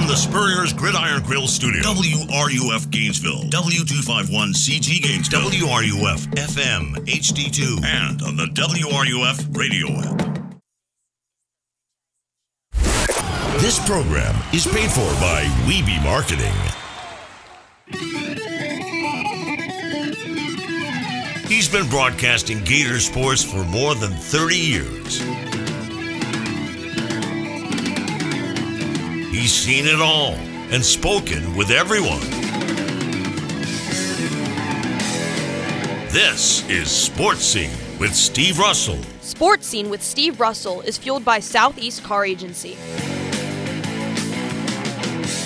From the Spurrier's Gridiron Grill Studio, WRUF Gainesville, W251CG Gainesville, WRUF FM HD2, and on the WRUF radio app. This program is paid for by Weeby Marketing. He's been broadcasting Gator sports for more than 30 years. He's seen it all and spoken with everyone. This is Sports Scene with Steve Russell. Sports Scene with Steve Russell is fueled by Southeast Car Agency.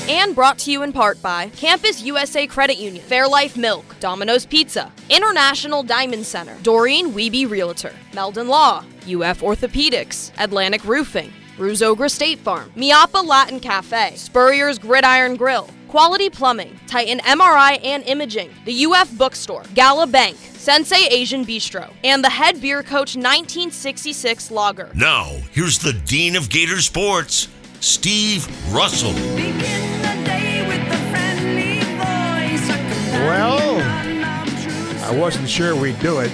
And brought to you in part by Campus USA Credit Union, Fairlife Milk, Domino's Pizza, International Diamond Center, Doreen Wiebe Realtor, Meldon Law, UF Orthopedics, Atlantic Roofing, Ruzogra State Farm, Miapa Latin Cafe, Spurrier's Gridiron Grill, Quality Plumbing, Titan MRI and Imaging, the UF Bookstore, Gala Bank, Sensei Asian Bistro, and the head beer coach 1966 Lager. Now, here's the Dean of Gator Sports, Steve Russell. Well, I wasn't sure we'd do it,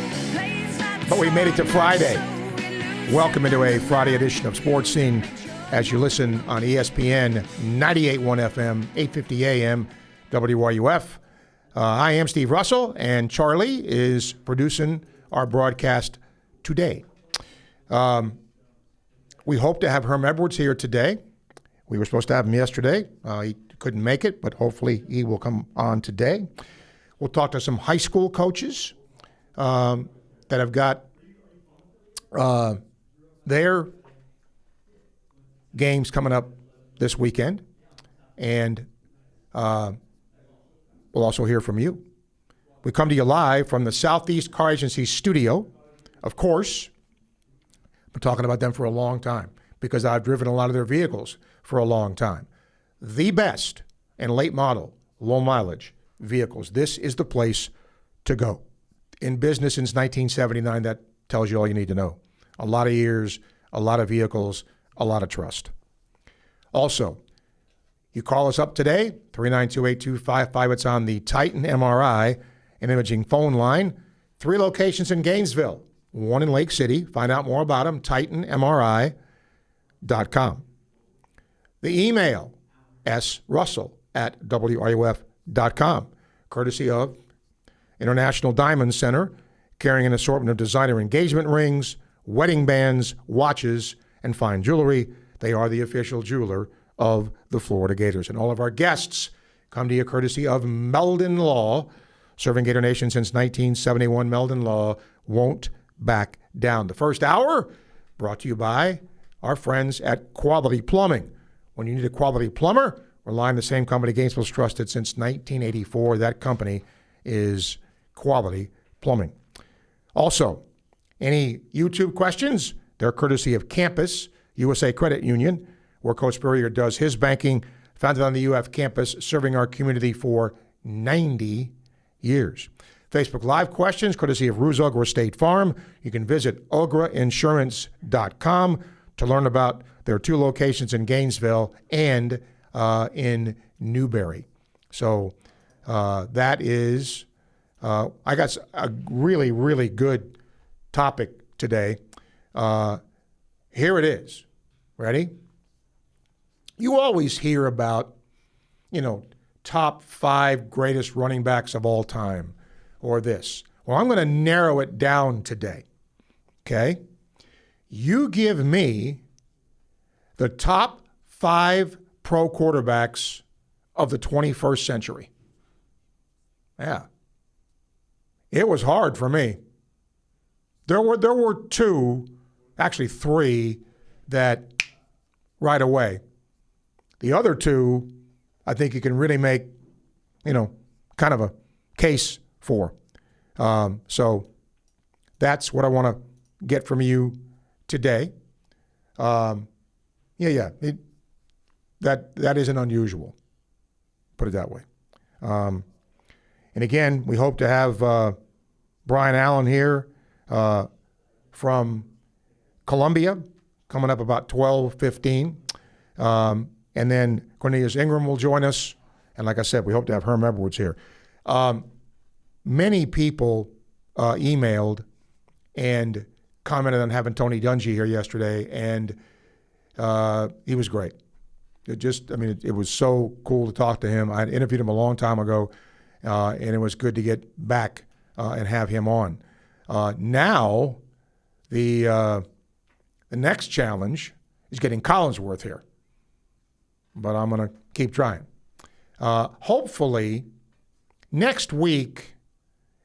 but we made it to Friday. Welcome into a Friday edition of Sports Scene as you listen on ESPN 98.1 FM, 850 AM, WRUF. I am Steve Russell, and Charlie is producing our broadcast today. We hope to have Herm Edwards here today. We were supposed to have him yesterday. He couldn't make it, but hopefully he will come on today. We'll talk to some high school coaches that have got their games coming up this weekend. And we'll also hear from you. We come to you live from the Southeast Car Agency studio. Of course, I've been talking about them for a long time because I've driven a lot of their vehicles for a long time. The best and late model, low mileage vehicles. This is the place to go. In business since 1979, that tells you all you need to know. A lot of years, a lot of vehicles, a lot of trust. Also, you call us up today, 392-8255. It's on the Titan MRI and Imaging phone line. 3 locations in Gainesville, 1 in Lake City. Find out more about them, titanmri.com. The email, srussell@wruf.com, courtesy of International Diamond Center, carrying an assortment of designer engagement rings, wedding bands, watches, and fine jewelry. They are the official jeweler of the Florida Gators. And all of our guests come to you courtesy of Meldon Law, serving Gator Nation since 1971. Meldon Law won't back down. The first hour brought to you by our friends at Quality Plumbing. When you need a quality plumber, rely on the same company Gainesville's trusted since 1984. That company is Quality Plumbing. Also, any YouTube questions? They're courtesy of Campus USA Credit Union, where Coach Spurrier does his banking, founded on the UF campus, serving our community for 90 years. Facebook Live questions, courtesy of Ruzogra State Farm. You can visit ograinsurance.com to learn about their 2 locations in Gainesville and in Newberry. So that is, I got a really, really good topic today. Here it is. Ready? You always hear about, top 5 greatest running backs of all time or this. Well, I'm going to narrow it down today. Okay? You give me the top 5 pro quarterbacks of the 21st century. Yeah. It was hard for me. There were 2, actually 3, that right away. The other 2, I think you can really make, kind of a case for. So that's what I want to get from you today. That isn't unusual. Put it that way. And again, we hope to have Brian Allen here from Columbia, coming up about 12:15. And then Cornelius Ingram will join us. And like I said, we hope to have Herm Edwards here. Many people emailed and commented on having Tony Dungy here yesterday, and he was great. It was so cool to talk to him. I interviewed him a long time ago, and it was good to get back and have him on. Now, the next challenge is getting Collinsworth here, but I'm going to keep trying. Hopefully, next week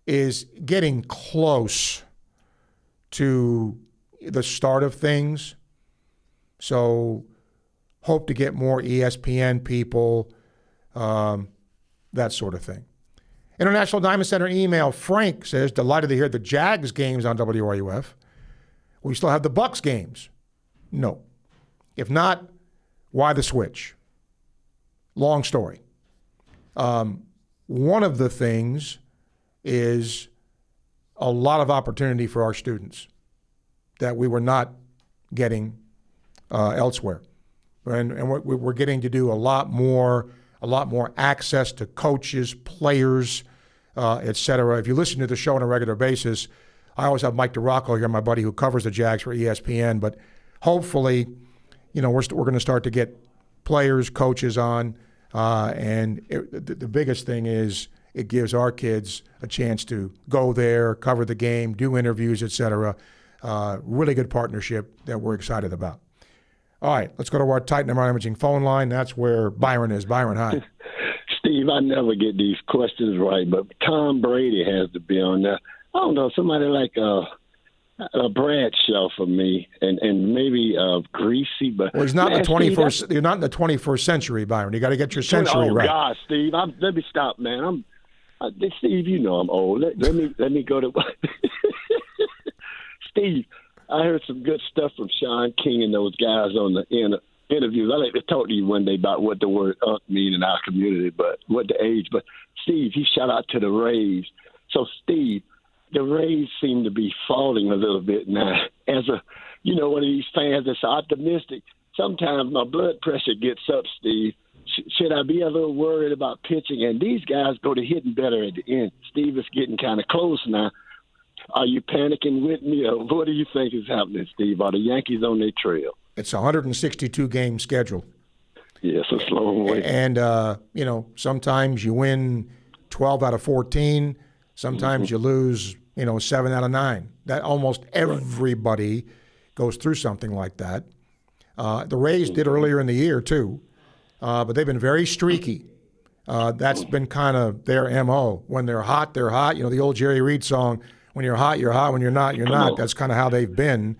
is getting close to the start of things. So hope to get more ESPN people, that sort of thing. International Diamond Center email, Frank says, delighted to hear the Jags games on WRUF. We still have the Bucks games. No. If not, why the switch? Long story. One of the things is a lot of opportunity for our students that we were not getting elsewhere. And we're getting to do a lot more access to coaches, players, et cetera. If you listen to the show on a regular basis, I always have Mike DeRocco here, my buddy who covers the Jags for ESPN, but hopefully, we're going to start to get players, coaches on, and the biggest thing is it gives our kids a chance to go there, cover the game, do interviews, et cetera. Really good partnership that we're excited about. All right, let's go to our Titan MRI Imaging phone line. That's where Byron is. Byron, hi. Steve, I never get these questions right, but Tom Brady has to be on there. I don't know, somebody like a Bradshaw for me, and maybe Greasy, but well, he's not in the 21st. Steve, you're not in the 21st century, Byron. You got to get your century right. Oh God, Steve, let me stop, man. Steve, I'm old. Let me go to Steve. I heard some good stuff from Sean King and those guys on the interviews. I like to talk to you one day about what the word "unk" mean in our community, but what the age. But Steve, he shout out to the Rays. So Steve, the Rays seem to be falling a little bit now. As one of these fans that's optimistic, sometimes my blood pressure gets up, Steve. Should I be a little worried about pitching? And these guys go to hitting better at the end. Steve, it's getting kind of close now. Are you panicking with me, or what do you think is happening, Steve? Are the Yankees on their trail? It's a 162-game schedule. Yes, it's a long way. And, sometimes you win 12 out of 14. Sometimes you lose, 7 out of 9. That almost everybody goes through something like that. The Rays did earlier in the year, too. But they've been very streaky. That's been kind of their MO. When they're hot, they're hot. The old Jerry Reed song, when you're hot, you're hot. When you're not, you're not. That's kind of how they've been.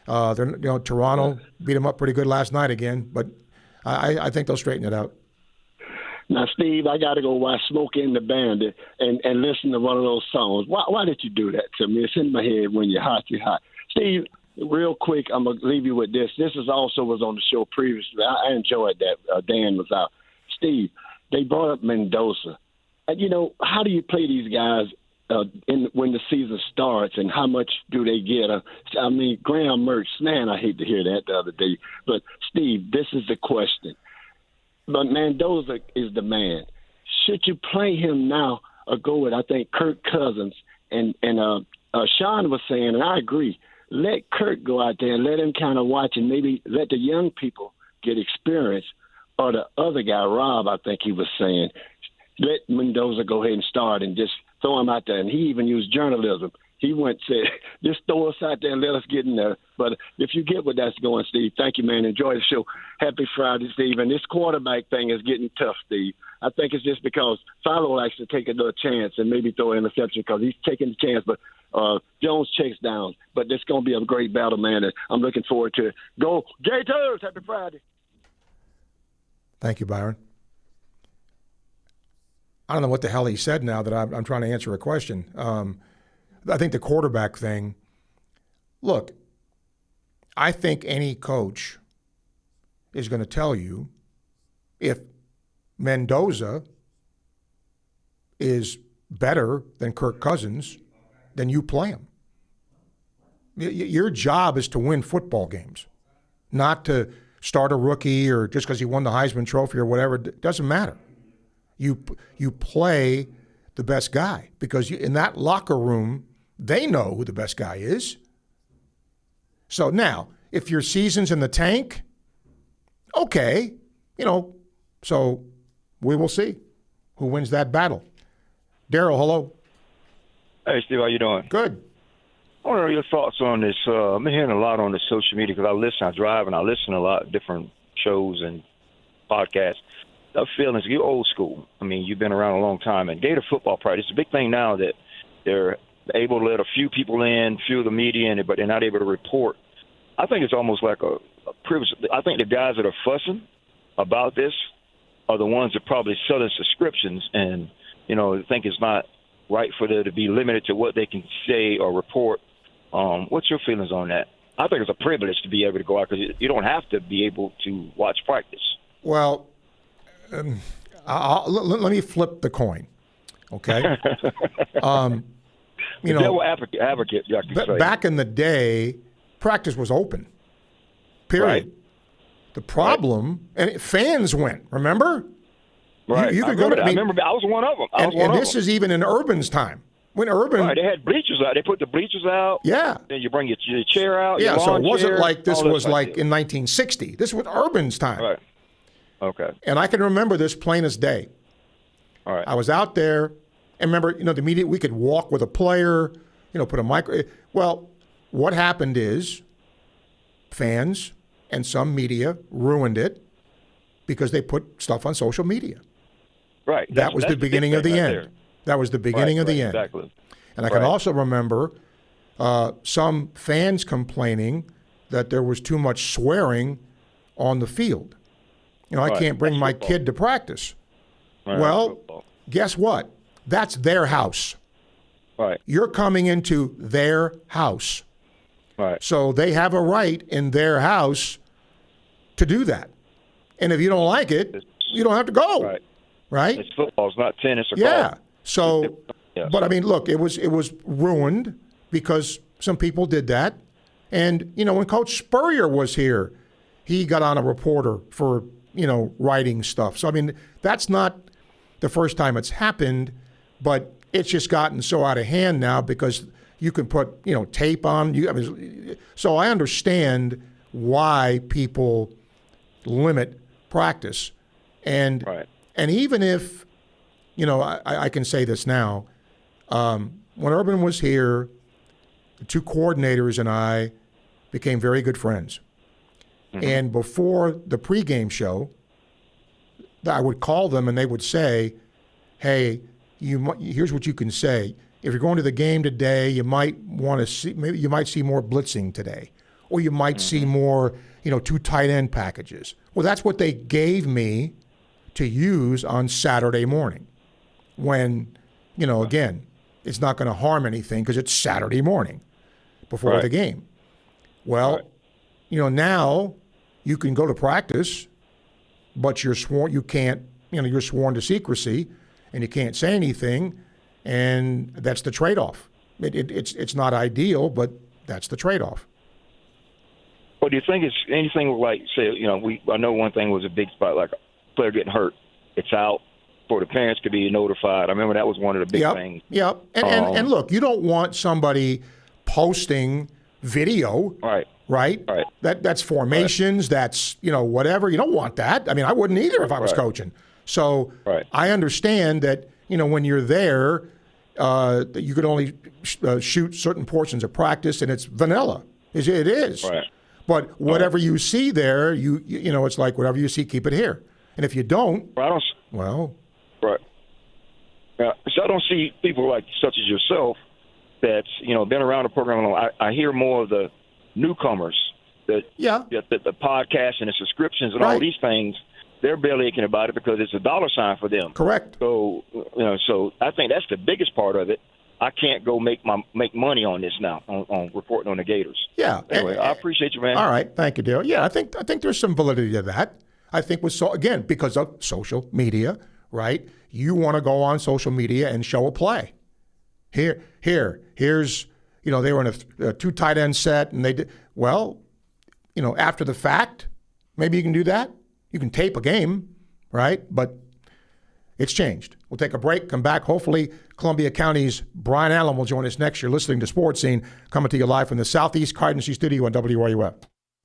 Toronto beat them up pretty good last night again, but I think they'll straighten it out. Now, Steve, I got to go watch Smokey and the Bandit and listen to one of those songs. Why did you do that to me? It's in my head. When you're hot, you're hot. Steve, real quick, I'm going to leave you with this. This was on the show previously. I enjoyed that. Dan was out. Steve, they brought up Mendoza. And, how do you play these guys when the season starts, and how much do they get? Graham Mertz, man, I hate to hear that the other day. But, Steve, this is the question. But Mendoza is the man. Should you play him now or go with, I think, Kirk Cousins? And Sean was saying, and I agree, let Kirk go out there and let him kind of watch, and maybe let the young people get experience. Or the other guy, Rob, I think he was saying, let Mendoza go ahead and start and just throw him out there. And he even used journalism. He went and said, just throw us out there and let us get in there. But if you get what that's going, Steve, thank you, man. Enjoy the show. Happy Friday, Steve. And this quarterback thing is getting tough, Steve. I think it's just because Philo likes to take another chance and maybe throw an interception because he's taking the chance. But Jones checks down. But it's going to be a great battle, man. And I'm looking forward to it. Go Gators! Happy Friday. Thank you, Byron. I don't know what the hell he said now that I'm trying to answer a question. I think the quarterback thing, look, I think any coach is going to tell you if Mendoza is better than Kirk Cousins, then you play him. Your job is to win football games, not to start a rookie or just because he won the Heisman Trophy or whatever. It doesn't matter. You play the best guy because in that locker room, they know who the best guy is. So now, if your season's in the tank, okay, so we will see who wins that battle. Daryl, hello. Hey, Steve, how you doing? Good. I want to know your thoughts on this. I've been hearing a lot on the social media because I drive, and I listen to a lot of different shows and podcasts. The feelings, you're old school. I mean, you've been around a long time. And Gator football practice, it's a big thing now that they're able to let a few people in, few of the media in, but they're not able to report. I think it's almost like a privilege. I think the guys that are fussing about this are the ones that probably selling subscriptions and, think it's not right for them to be limited to what they can say or report. What's your feelings on that? I think it's a privilege to be able to go out because you don't have to be able to watch practice. Well, let me flip the coin, okay? Devil advocate, you can say. Back in the day, practice was open, period. Right. The problem, and fans went, remember? Right. You could go to. I remember. I was one of them. And this is even in Urban's time. When Urban, right, they had bleachers out. They put the bleachers out. Yeah. Then you bring your chair out. Yeah. So it wasn't chair, like this was like deal. in 1960. This was Urban's time. Right. Okay. And I can remember this plain as day. All right. I was out there, and remember, the media. We could walk with a player. Put a micro. Well, what happened is, fans and some media ruined it because they put stuff on social media. Right. That was the beginning of the end. There. That was the beginning of the end. Exactly. And I can also remember some fans complaining that there was too much swearing on the field. I can't bring my kid to practice. Right. Well, guess what? That's their house. Right. You're coming into their house. Right. So they have a right in their house to do that. And if you don't like it, you don't have to go. Right? It's football. It's not tennis or golf. golf. So, but I mean, look, it was ruined because some people did that. And, when Coach Spurrier was here, he got on a reporter for, writing stuff. So, I mean, that's not the first time it's happened, but it's just gotten so out of hand now because you can put, tape on. So I understand why people limit practice. And even if, I can say this now, when Urban was here, the two coordinators and I became very good friends. Mm-hmm. And before the pregame show, I would call them and they would say, hey, here's what you can say. If you're going to the game today, you might want to see, maybe you might see more blitzing today, or you might see more, 2 tight end packages. Well, that's what they gave me to use on Saturday morning when, again, it's not going to harm anything because it's Saturday morning before the game. Well, now you can go to practice, but you're sworn you're sworn to secrecy and you can't say anything, and that's the trade-off. It's not ideal, but that's the trade-off. Well, do you think it's anything like, say, I know one thing was a big spot, like a player getting hurt. It's out for the parents to be notified. I remember that was one of the big things. Yep. And look, you don't want somebody posting video. Right. That's formations. That's, whatever. You don't want that. I mean, I wouldn't either if I was coaching. So I understand that, when you're there, you could only shoot certain portions of practice, and it's vanilla. It is. Right. But whatever you see there, it's like whatever you see, keep it here. And if you don't, well. Right. So I don't see people like such as yourself that's, been around the program long. I hear more of the newcomers that the podcast and the subscriptions and all these things, they're barely aching about it because it's a dollar sign for them. Correct. So, so I think that's the biggest part of it. I can't go make money on this now on reporting on the Gators. Yeah. Anyway, I appreciate you, man. All right. Thank you, Dale. Yeah, I think there's some validity to that. I think again, because of social media, right? You want to go on social media and show a play. Here's, they were in a 2 tight end set and they did, well, after the fact, Maybe you can do that. You can tape a game, right? But it's changed. We'll take a break, come back. Hopefully, Columbia County's Brian Allen will join us next. You're listening to Sports Scene, coming to you live from the Southeast Cardinal Studio on WRUF.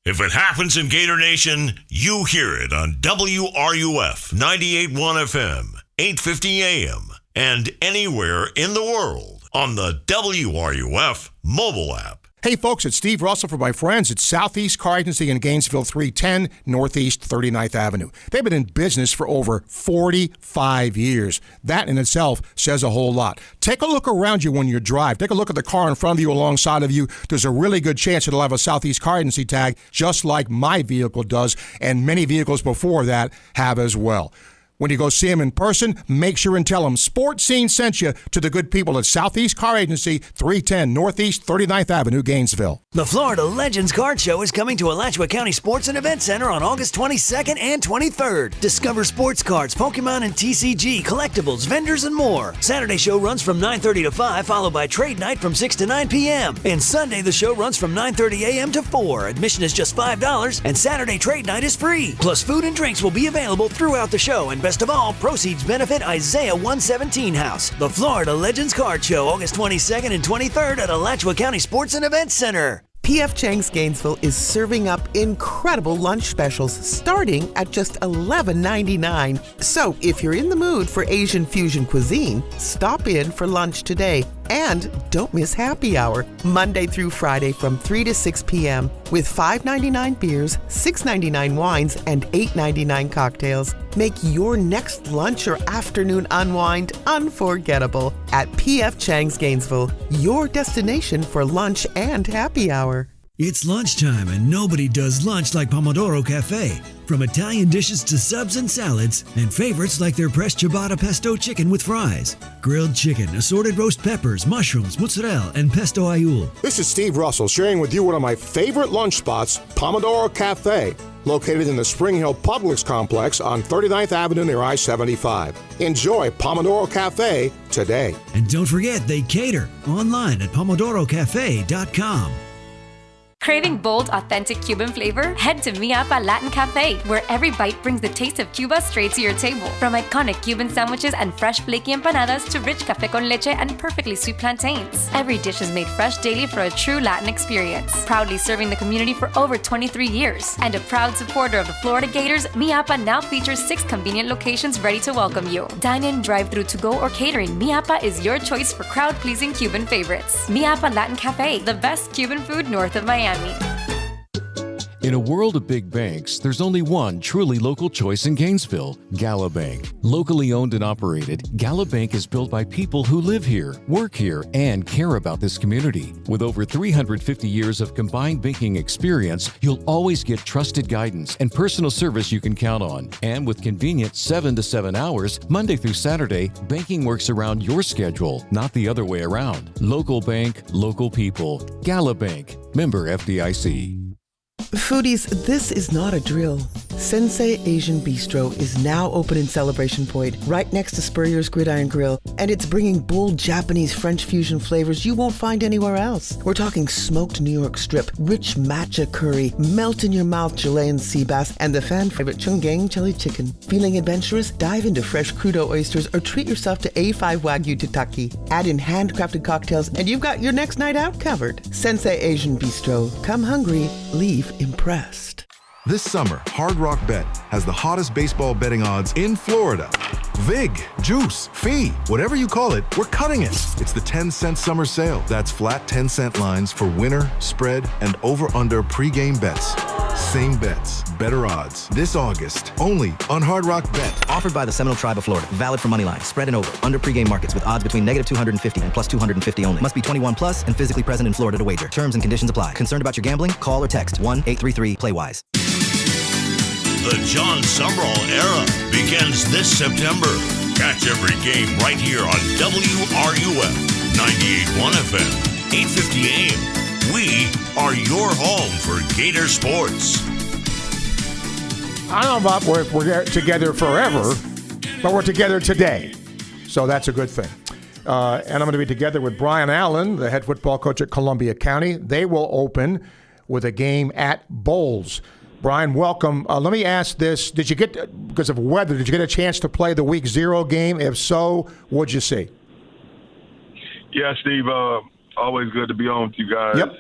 If it happens in Gator Nation, you hear it on WRUF 98.1 FM, 850 AM, and anywhere in the world on the WRUF mobile app. Hey folks, it's Steve Russell for my friends at Southeast Car Agency in Gainesville, 310 Northeast 39th Avenue. They've been in business for over 45 years. That in itself says a whole lot. Take a look around you when you drive. Take a look at the car in front of you, alongside of you. There's a really good chance it'll have a Southeast Car Agency tag, just like my vehicle does, and many vehicles before that have as well. When you go see them in person, make sure and tell them Sports Scene sent you to the good people at Southeast Car Agency, 310 Northeast 39th Avenue, Gainesville. The Florida Legends Card Show is coming to Alachua County Sports and Event Center on August 22nd and 23rd. Discover sports cards, Pokemon and TCG, collectibles, vendors, and more. Saturday show runs from 9:30 to 5, followed by trade night from 6 to 9 p.m. And Sunday, the show runs from 9:30 a.m. to 4. Admission is just $5, and Saturday trade night is free. Plus, food and drinks will be available throughout the show, and best of all, proceeds benefit Isaiah 117 House. The Florida Legends Card Show, August 22nd and 23rd at Alachua County Sports and Events Center. P.F. Chang's Gainesville is serving up incredible lunch specials starting at just $11.99. So if you're in the mood for Asian fusion cuisine, stop in for lunch today. And don't miss happy hour, Monday through Friday from 3 to 6 p.m. with $5.99 beers, $6.99 wines, and $8.99 cocktails. Make your next lunch or afternoon unwind unforgettable at P.F. Chang's Gainesville, your destination for lunch and happy hour. It's lunchtime and nobody does lunch like Pomodoro Cafe. From Italian dishes to subs and salads, and favorites like their pressed ciabatta pesto chicken with fries, grilled chicken, assorted roast peppers, mushrooms, mozzarella, and pesto aioli. This is Steve Russell sharing with you one of my favorite lunch spots, Pomodoro Cafe, located in the Spring Hill Publix complex on 39th Avenue near I-75. Enjoy Pomodoro Cafe today. And don't forget, they cater online at pomodorocafe.com. Craving bold, authentic Cuban flavor? Head to Mi Apa Latin Cafe, where every bite brings the taste of Cuba straight to your table. From iconic Cuban sandwiches and fresh flaky empanadas to rich café con leche and perfectly sweet plantains. Every dish is made fresh daily for a true Latin experience. Proudly serving the community for over 23 years. And a proud supporter of the Florida Gators, Mi Apa now features 6 convenient locations ready to welcome you. Dine-in, drive-thru, to-go, or catering, Mi Apa is your choice for crowd-pleasing Cuban favorites. Mi Apa Latin Cafe, the best Cuban food north of Miami. In a world of big banks, there's only one truly local choice in Gainesville, Gala Bank. Locally owned and operated, Gala Bank is built by people who live here, work here, and care about this community. With over 350 years of combined banking experience, you'll always get trusted guidance and personal service you can count on. And with convenient 7 to 7 hours, Monday through Saturday, banking works around your schedule, not the other way around. Local bank, local people. Gala Bank. Member FDIC. Foodies, this is not a drill. Sensei Asian Bistro is now open in Celebration Point, right next to Spurrier's Gridiron Grill, and it's bringing bold Japanese French fusion flavors you won't find anywhere else. We're talking smoked New York strip, rich matcha curry, melt-in-your-mouth Chilean sea bass, and the fan-favorite Chunggang chili chicken. Feeling adventurous? Dive into fresh crudo oysters or treat yourself to A5 Wagyu tataki. Add in handcrafted cocktails, and you've got your next night out covered. Sensei Asian Bistro. Come hungry, leave impressed. This summer, Hard Rock Bet has the hottest baseball betting odds in Florida. Vig, juice, fee, whatever you call it, we're cutting it. It's the 10-cent summer sale. That's flat 10-cent lines for winner, spread, and over-under pregame bets. Same bets, better odds. This August, only on Hard Rock Bet. Offered by the Seminole Tribe of Florida. Valid for moneyline, spread and over. Under pregame markets with odds between -250 and +250 only. Must be 21 plus and physically present in Florida to wager. Terms and conditions apply. Concerned about your gambling? Call or text 1-833-PLAY-WISE. The John Sumrall era begins this September. Catch every game right here on WRUF 98.1 FM, 850 AM. We are your home for Gator sports. I don't know about if we're together forever, but we're together today. So that's a good thing. And I'm going to be together with Brian Allen, the head football coach at Columbia County. They will open with a game at Bowles. Brian, welcome. Let me ask this. Did you get, because of weather, did you get a chance to play the Week 0 game? If so, what'd you see? Yeah, Steve, always good to be on with you guys. Yep.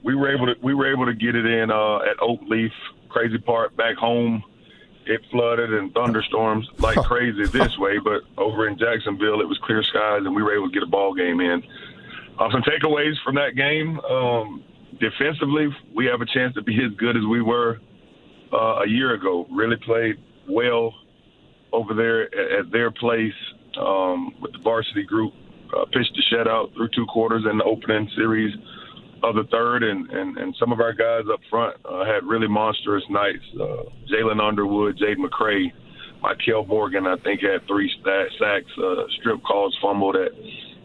We were able to get it in at Oak Leaf. Crazy part, back home, it flooded and thunderstorms like crazy this way, but over in Jacksonville, it was clear skies, and we were able to get a ball game in. Some takeaways from that game. Defensively, we have a chance to be as good as we were a year ago. Really played well over there at their place with the varsity group. Pitched a shutout through 2 quarters in the opening series of the third, and some of our guys up front had really monstrous nights. Jalen Underwood, Jaden McCray, Michael Morgan, I think, had 3 sacks, strip calls, fumble that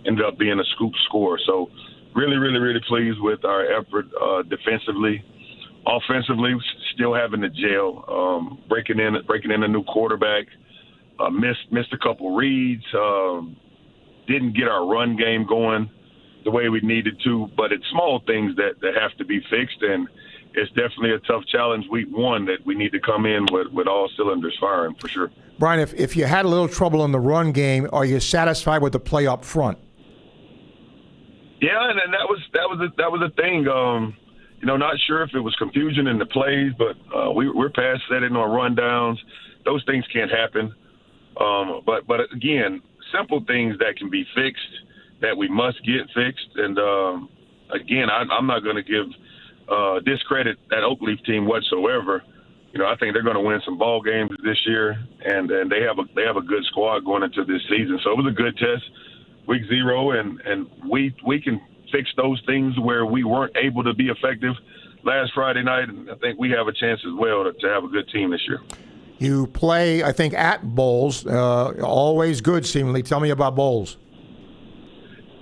ended up being a scoop score. So really, really, really pleased with our effort defensively. Offensively, still having to gel, breaking in a new quarterback, missed a couple reads, didn't get our run game going the way we needed to, but it's small things that have to be fixed, and it's definitely a tough challenge week 1 that we need to come in with all cylinders firing for sure. Brian, if you had a little trouble in the run game, are you satisfied with the play up front? Yeah, and that was a thing. Not sure if it was confusion in the plays, but we're past setting on rundowns. Those things can't happen. But again, simple things that can be fixed, that we must get fixed. And again, I'm not going to give discredit that Oak Leaf team whatsoever. I think they're going to win some ball games this year, and they have a good squad going into this season. So it was a good test, week 0, and we can fix those things where we weren't able to be effective last Friday night, and I think we have a chance as well to have a good team this year. You play, I think, at Bowles. Always good, seemingly. Tell me about Bowles.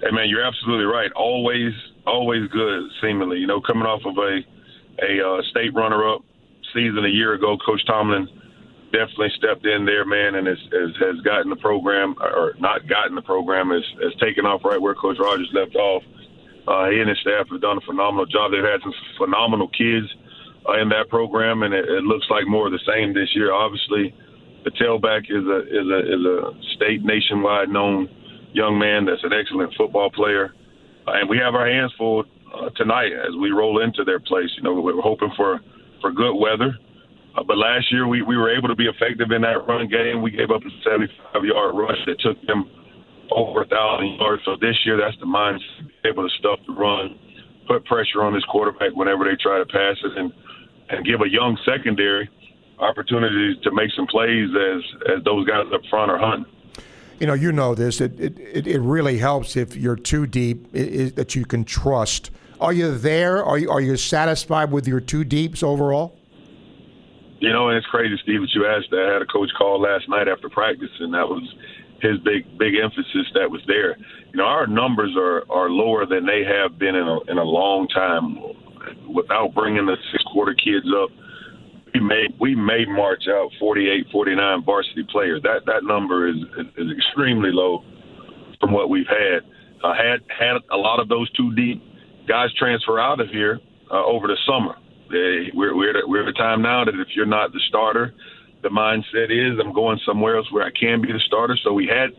Hey, man, you're absolutely right. Always good, seemingly. Coming off of a state runner-up season a year ago, Coach Tomlin definitely stepped in there, man, and has gotten the program, or not gotten the program, has taken off right where Coach Rogers left off. He and his staff have done a phenomenal job. They've had some phenomenal kids in that program, and it looks like more of the same this year. Obviously, the tailback is a state nationwide known young man that's an excellent football player, and we have our hands full tonight as we roll into their place. We're hoping for good weather, but last year we were able to be effective in that run game. We gave up a 75-yard rush that took them over 1,000 yards. So this year, that's the mindset, able to stuff the run, put pressure on this quarterback whenever they try to pass it, and give a young secondary opportunities to make some plays as those guys up front are hunting. You know this. It really helps if you're too deep, that you can trust. Are you there? Are you satisfied with your two deeps overall? And it's crazy, Steve, that you asked that. I had a coach call last night after practice, and that was his big emphasis that was there. Our numbers are lower than they have been in a long time. Without bringing the 6-quarter kids up, we may march out 48, 49 varsity players. That number is extremely low from what we've had. Had a lot of those too deep guys transfer out of here over the summer. We're at a time now that if you're not the starter, the mindset is I'm going somewhere else where I can be the starter. So we had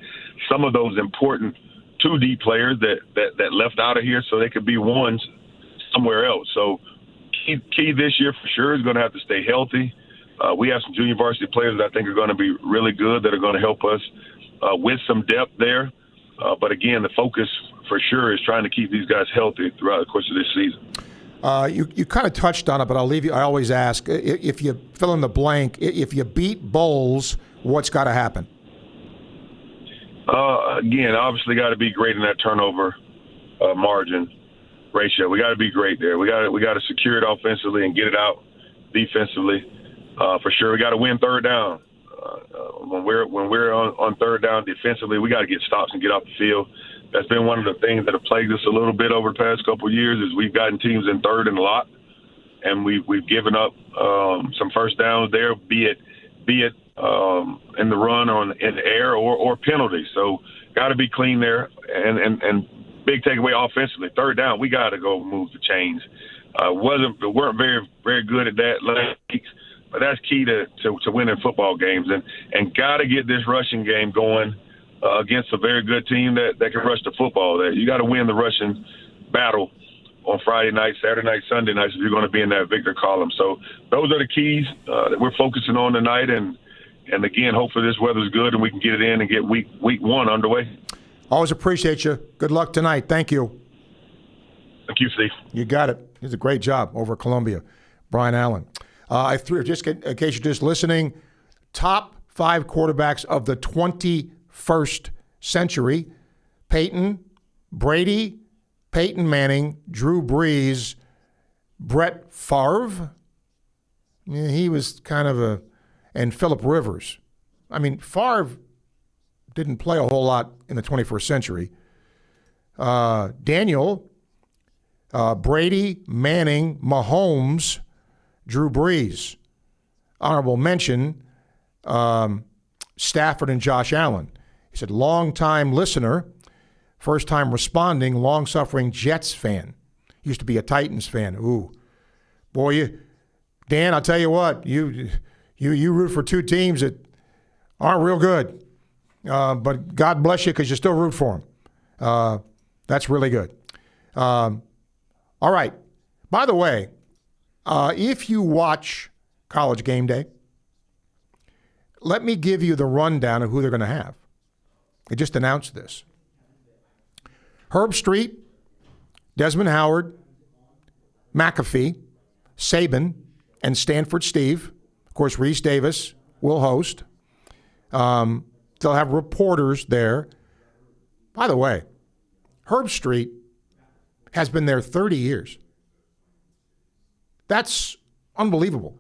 some of those important 2D players that left out of here so they could be ones somewhere else. So key this year for sure is going to have to stay healthy. We have some junior varsity players that I think are going to be really good, that are going to help us with some depth there. But again, the focus for sure is trying to keep these guys healthy throughout the course of this season. You kind of touched on it, but I'll leave you. I always ask, if you fill in the blank, if you beat Bowles, what's got to happen? Again, obviously got to be great in that turnover margin ratio. We got to be great there. We got to secure it offensively and get it out defensively. For sure, we got to win third down. When we're on third down defensively, we got to get stops and get off the field. That's been one of the things that have plagued us a little bit over the past couple of years. Is we've gotten teams in third and a lot, and we've given up some first downs there, be it in the run or in the air or penalties. So got to be clean there, and big takeaway offensively. Third down, we got to go move the chains. weren't very, very good at that last week. But that's key to winning football games. And got to get this rushing game going against a very good team that can rush the football. That you got to win the rushing battle on Friday night, Saturday night, Sunday nights if you're going to be in that victor column. So those are the keys that we're focusing on tonight. And again, hopefully this weather's good and we can get it in and get week one underway. Always appreciate you. Good luck tonight. Thank you. Thank you, Steve. You got it. He did a great job over at Columbia. Brian Allen. In case you're just listening, top 5 quarterbacks of the 21st century: Peyton, Brady, Peyton Manning, Drew Brees, Brett Favre. Yeah, he was kind of and Phillip Rivers. I mean, Favre didn't play a whole lot in the 21st century. Daniel, Brady, Manning, Mahomes, Drew Brees. Honorable mention, Stafford and Josh Allen. He said, long-time listener, first-time responding, long-suffering Jets fan. Used to be a Titans fan. Ooh. Boy, Dan, I'll tell you what, you root for 2 teams that aren't real good. But God bless you because you still root for them. That's really good. All right. By the way, if you watch College Game Day, let me give you the rundown of who they're going to have. They just announced this. Herb Street, Desmond Howard, McAfee, Saban, and Stanford Steve. Of course, Reese Davis will host. They'll have reporters there. By the way, Herb Street has been there 30 years. That's unbelievable.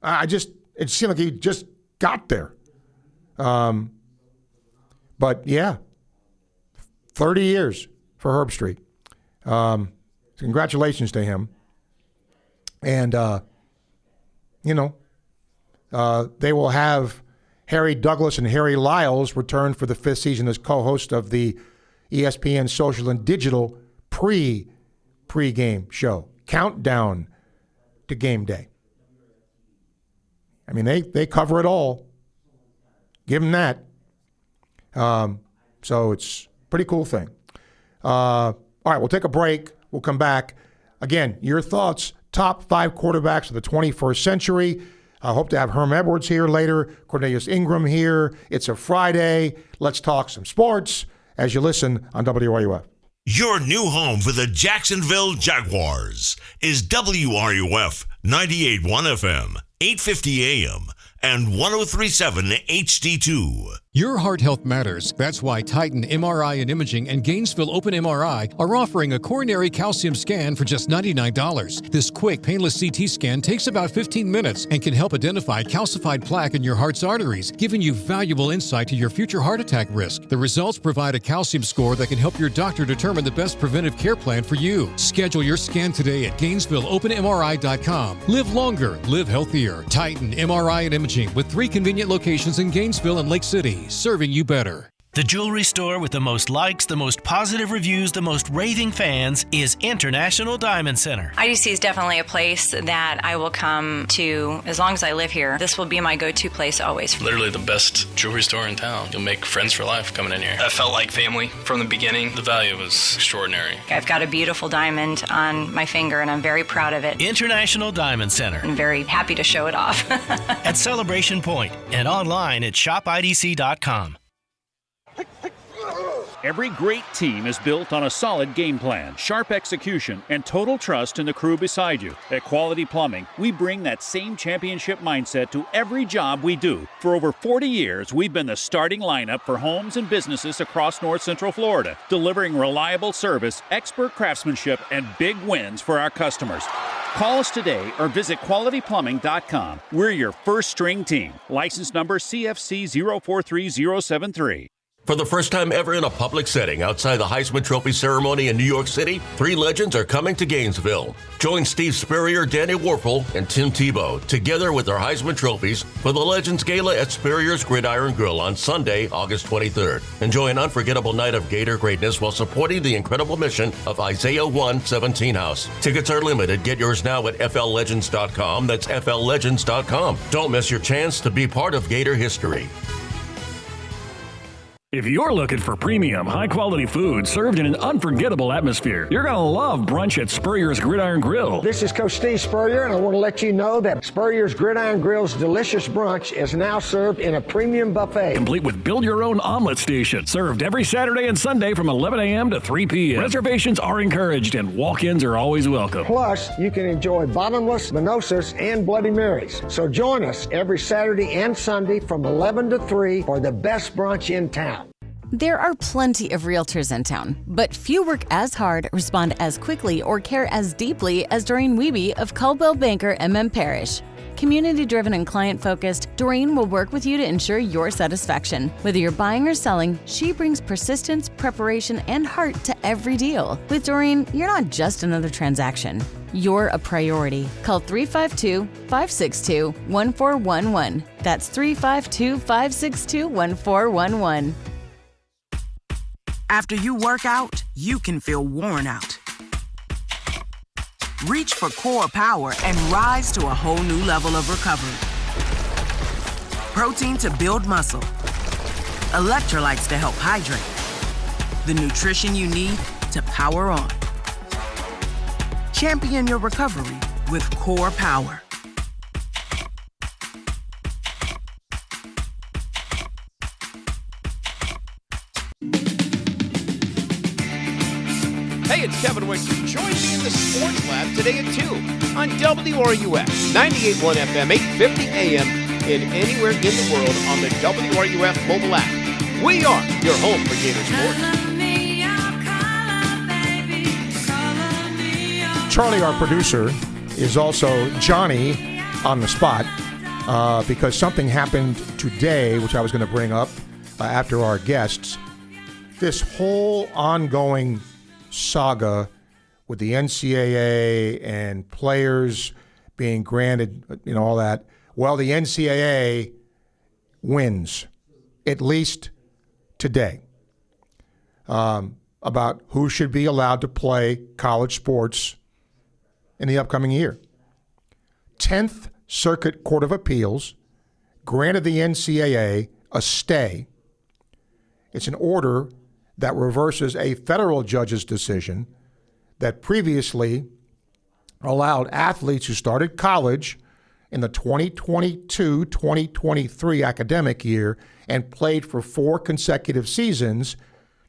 It seemed like he just got there. But yeah, 30 years for Herb Street. Congratulations to him. And, they will have Harry Douglas and Harry Lyles return for the 5th season as co-host of the ESPN Social and Digital pre-game show. Countdown to game day. I mean, they cover it all. Give them that. So it's a pretty cool thing. All right, we'll take a break. We'll come back. Again, your thoughts, top 5 quarterbacks of the 21st century. I hope to have Herm Edwards here later, Cornelius Ingram here. It's a Friday. Let's talk some sports as you listen on WRUF. Your new home for the Jacksonville Jaguars is WRUF 98.1 FM, 850 AM, and 103.7 HD2. Your heart health matters. That's why Titan MRI and Imaging and Gainesville Open MRI are offering a coronary calcium scan for just $99. This quick, painless CT scan takes about 15 minutes and can help identify calcified plaque in your heart's arteries, giving you valuable insight to your future heart attack risk. The results provide a calcium score that can help your doctor determine the best preventive care plan for you. Schedule your scan today at GainesvilleOpenMRI.com. Live longer, live healthier. Titan MRI and Imaging with 3 convenient locations in Gainesville and Lake City. Serving you better. The jewelry store with the most likes, the most positive reviews, the most raving fans is International Diamond Center. IDC is definitely a place that I will come to as long as I live here. This will be my go-to place always. Literally the best jewelry store in town. You'll make friends for life coming in here. I felt like family from the beginning. The value was extraordinary. I've got a beautiful diamond on my finger, and I'm very proud of it. International Diamond Center. I'm very happy to show it off. At Celebration Point and online at shopidc.com. Every great team is built on a solid game plan, sharp execution, and total trust in the crew beside you. At Quality Plumbing, we bring that same championship mindset to every job we do. For over 40 years, we've been the starting lineup for homes and businesses across North Central Florida, delivering reliable service, expert craftsmanship, and big wins for our customers. Call us today or visit qualityplumbing.com. We're your first string team. License number CFC 043073. For the first time ever in a public setting outside the Heisman Trophy ceremony in New York City, 3 legends are coming to Gainesville. Join Steve Spurrier, Danny Warfel, and Tim Tebow together with their Heisman trophies for the Legends Gala at Spurrier's Gridiron Grill on Sunday, August 23rd. Enjoy an unforgettable night of Gator greatness while supporting the incredible mission of Isaiah 1:17 House. Tickets are limited. Get yours now at FLLegends.com. That's FLLegends.com. Don't miss your chance to be part of Gator history. If you're looking for premium, high-quality food served in an unforgettable atmosphere, you're going to love brunch at Spurrier's Gridiron Grill. This is Coach Steve Spurrier, and I want to let you know that Spurrier's Gridiron Grill's delicious brunch is now served in a premium buffet. Complete with build-your-own omelet station, served every Saturday and Sunday from 11 a.m. to 3 p.m. Reservations are encouraged, and walk-ins are always welcome. Plus, you can enjoy bottomless mimosas and Bloody Marys. So join us every Saturday and Sunday from 11 to 3 for the best brunch in town. There are plenty of realtors in town, but few work as hard, respond as quickly, or care as deeply as Doreen Wiebe of Caldwell Banker MM Parish. Community-driven and client-focused, Doreen will work with you to ensure your satisfaction. Whether you're buying or selling, she brings persistence, preparation, and heart to every deal. With Doreen, you're not just another transaction. You're a priority. Call 352-562-1411. That's 352-562-1411. After you work out, you can feel worn out. Reach for Core Power and rise to a whole new level of recovery. Protein to build muscle. Electrolytes to help hydrate. The nutrition you need to power on. Champion your recovery with Core Power. Hey, it's Kevin Wicker. Join me in the Sports Lab today at 2 on WRUF, 98.1 FM, 850 AM, and anywhere in the world on the WRUF mobile app. We are your home for Gator Sports. Charlie, our producer, is also Johnny on the spot because something happened today, which I was going to bring up after our guests. This whole ongoing saga with the NCAA and players being granted, all that. Well, the NCAA wins, at least today, about who should be allowed to play college sports in the upcoming year. 10th Circuit Court of Appeals granted the NCAA a stay. It's an order that reverses a federal judge's decision that previously allowed athletes who started college in the 2022-2023 academic year and played for 4 consecutive seasons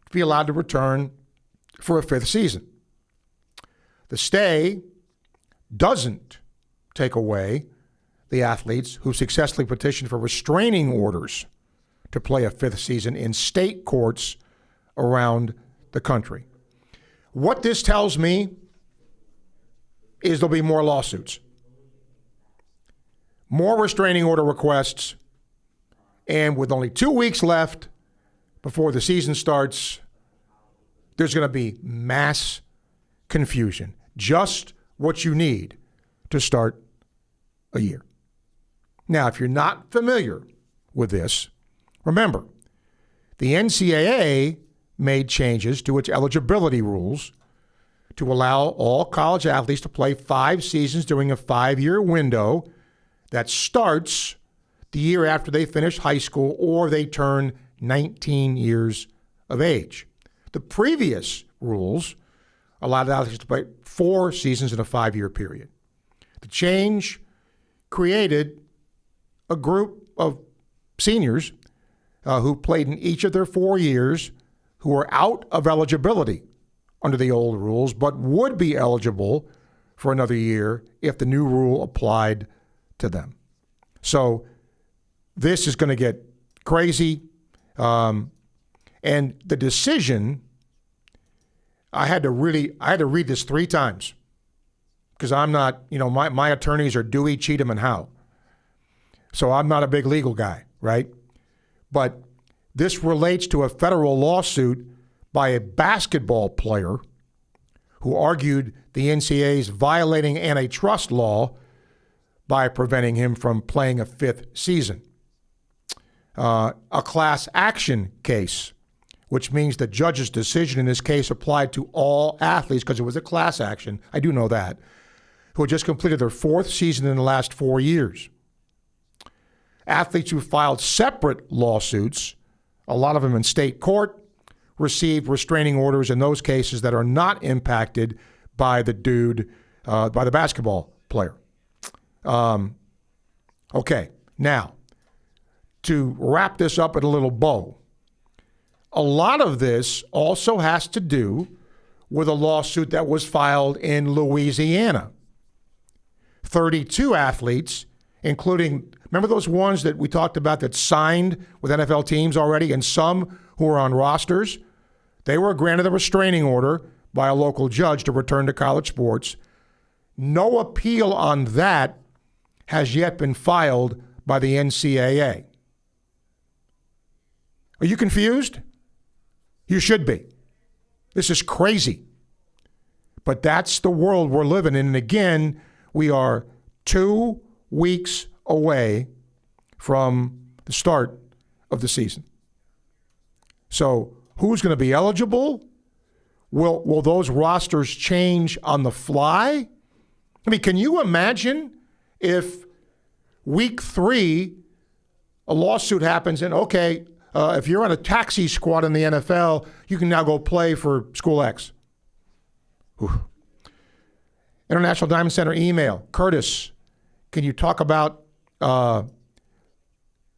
to be allowed to return for a 5th season. The stay doesn't take away the athletes who successfully petitioned for restraining orders to play a 5th season in state courts around the country. What this tells me is there'll be more lawsuits, more restraining order requests, and with only 2 weeks left before the season starts, there's going to be mass confusion. Just what you need to start a year. Now, if you're not familiar with this, remember, the NCAA made changes to its eligibility rules to allow all college athletes to play 5 seasons during a 5-year window that starts the year after they finish high school or they turn 19 years of age. The previous rules allowed athletes to play 4 seasons in a 5-year period. The change created a group of seniors who played in each of their 4 years who were out of eligibility under the old rules, but would be eligible for another year if the new rule applied to them. So this is going to get crazy. And the decision, I had to read this 3 times because I'm not, my attorneys are Dewey, Cheatham, and Howe. So I'm not a big legal guy, right? But This relates to a federal lawsuit by a basketball player who argued the NCAA is violating antitrust law by preventing him from playing a fifth season. A class action case, which means the judge's decision in this case applied to all athletes because it was a class action, I do know that, who had just completed their fourth season in the last 4 years. Athletes who filed separate lawsuits, a lot of them in state court, received restraining orders in those cases that are not impacted by the by the basketball player. Okay, now, to wrap this up in a little bow, a lot of this also has to do with a lawsuit that was filed in Louisiana. 32 athletes, including, remember those ones that we talked about that signed with NFL teams already, and some who were on rosters? They were granted a restraining order by a local judge to return to college sports. No appeal on that has yet been filed by the NCAA. Are you confused? You should be. This is crazy. But that's the world we're living in. And again, we are 2 weeks away from the start of the season. So who's going to be eligible? Will those rosters change on the fly? I mean, can you imagine if week 3 a lawsuit happens and, okay, if you're on a taxi squad in the NFL, you can now go play for School X. Whew. International Diamond Center email. Curtis, can you talk about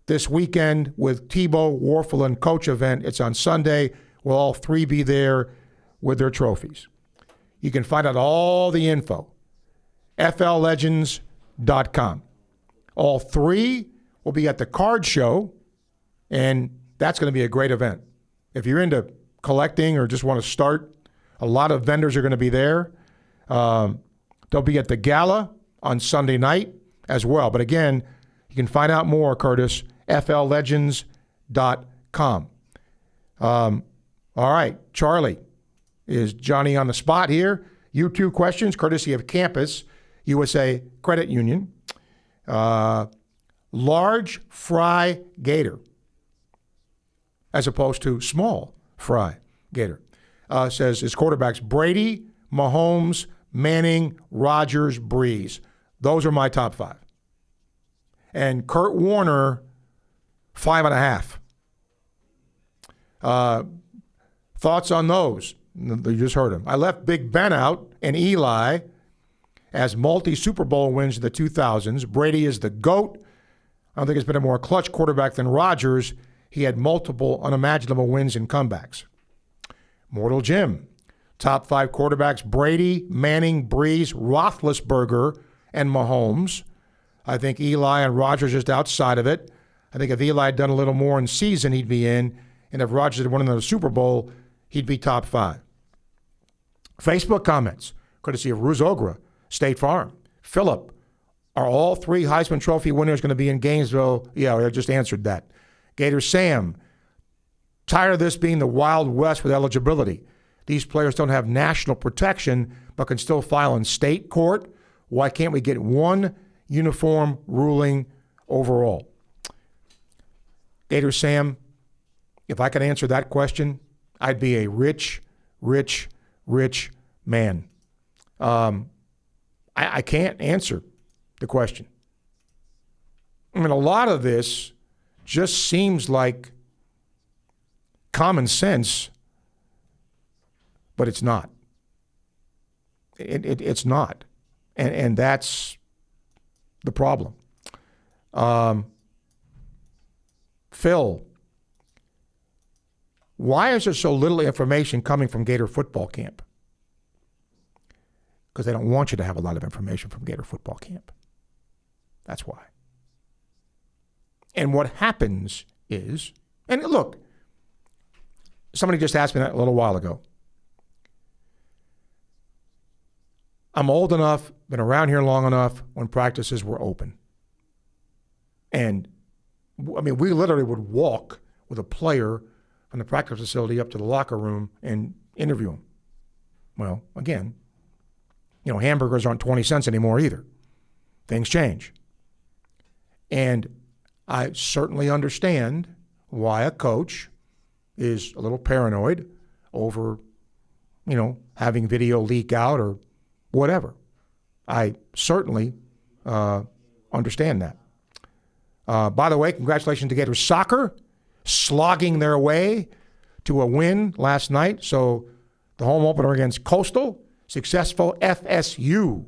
this weekend with Tebow, Warfel, and Coach event? It's on Sunday. Will all 3 be there with their trophies? You can find out all the info. FLLegends.com. All 3 will be at the card show, and that's going to be a great event. If you're into collecting or just want to start, a lot of vendors are going to be there. They'll be at the gala on Sunday night as well. But again, you can find out more, Curtis, FLLegends.com. All right, Charlie, is Johnny on the spot here? You 2 questions, courtesy of Campus USA Credit Union. Large fry gator, as opposed to small fry gator. Says his quarterbacks Brady, Mahomes, Manning, Rodgers, Breeze. Those are my top 5. And Kurt Warner, 5.5. Thoughts on those? You just heard him. I left Big Ben out and Eli as multi-Super Bowl wins in the 2000s. Brady is the GOAT. I don't think there's been a more clutch quarterback than Rodgers. He had multiple unimaginable wins and comebacks. Mortal Jim. Top 5 quarterbacks, Brady, Manning, Breeze, Roethlisberger, and Mahomes. I think Eli and Rodgers just outside of it. I think if Eli had done a little more in season, he'd be in. And if Rodgers had won another Super Bowl, he'd be top 5. Facebook comments, courtesy of Ruz Ogra, State Farm. Philip, are all 3 Heisman Trophy winners going to be in Gainesville? Yeah, I just answered that. Gator Sam, tired of this being the Wild West with eligibility. These players don't have national protection but can still file in state court. Why can't we get one uniform ruling overall? Gator Sam, if I could answer that question, I'd be a rich, rich, rich man. I can't answer the question. I mean, a lot of this just seems like common sense, but it's not. It's not. And that's the problem. Phil, why is there so little information coming from Gator football camp? Because they don't want you to have a lot of information from Gator football camp. That's why. And what happens is, and look, somebody just asked me that a little while ago. I'm old enough, been around here long enough when practices were open. And, I mean, we literally would walk with a player from the practice facility up to the locker room and interview him. Well, again, hamburgers aren't 20 cents anymore either. Things change. And I certainly understand why a coach is a little paranoid over, having video leak out or whatever. I certainly understand that. By the way, congratulations to Gators Soccer, slogging their way to a win last night. So the home opener against Coastal, successful. FSU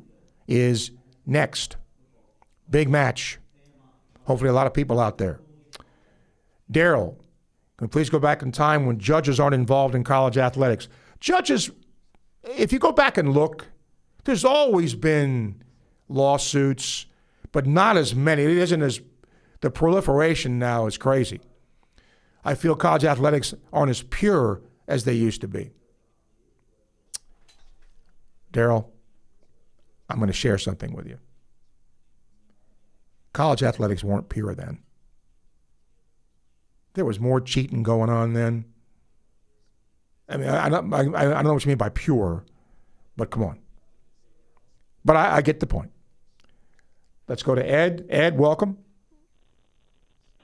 is next. Big match. Hopefully a lot of people out there. Daryl, can we please go back in time when judges aren't involved in college athletics? Judges, if you go back and look, there's always been lawsuits, but not as many. It isn't as, the proliferation now is crazy. I feel college athletics aren't as pure as they used to be. Daryl, I'm going to share something with you. College athletics weren't pure then. There was more cheating going on then. I mean, I don't know what you mean by pure, but come on. But I get the point. Let's go to Ed. Ed, welcome.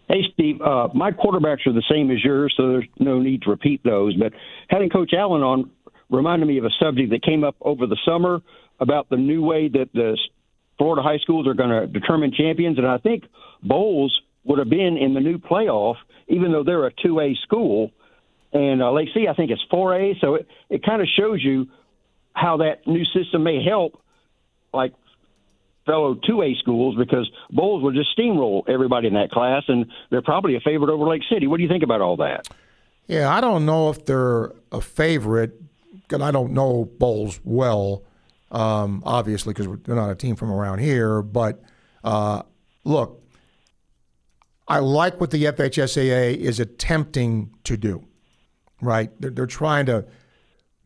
Hey, Steve. My quarterbacks are the same as yours, so there's no need to repeat those. But having Coach Allen on reminded me of a subject that came up over the summer about the new way that the Florida high schools are going to determine champions. And I think Bowles would have been in the new playoff, even though they're a 2A school. And Lake C, I think, is 4A. So it kind of shows you how that new system may help, like, fellow 2A schools, because Bowles will just steamroll everybody in that class, and they're probably a favorite over Lake City. What do you think about all that? Yeah, I don't know if they're a favorite, because I don't know Bowles well, obviously, because they're not a team from around here. But, look, I like what the FHSAA is attempting to do, right? They're trying to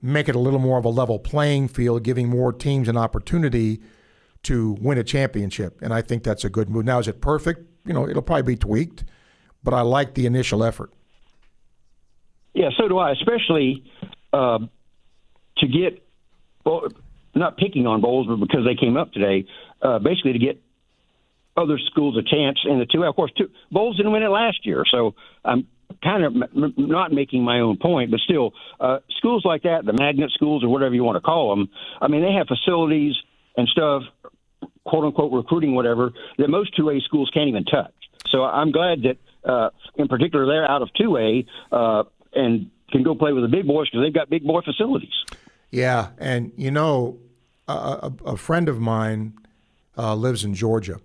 make it a little more of a level playing field, giving more teams an opportunity to win a championship, and I think that's a good move. Now, is it perfect? It'll probably be tweaked, but I like the initial effort. Yeah, so do I, especially to get, well, not picking on Bowles, but because they came up today, basically to get other schools a chance in the 2A. Of course, Bowles didn't win it last year, so I'm kind of not making my own point, but still, schools like that, the magnet schools or whatever you want to call them, I mean, they have facilities and stuff, quote-unquote recruiting, whatever, that most 2A schools can't even touch. So I'm glad that, in particular, they're out of 2A and can go play with the big boys because they've got big boy facilities. Yeah, and, a friend of mine lives in Georgia,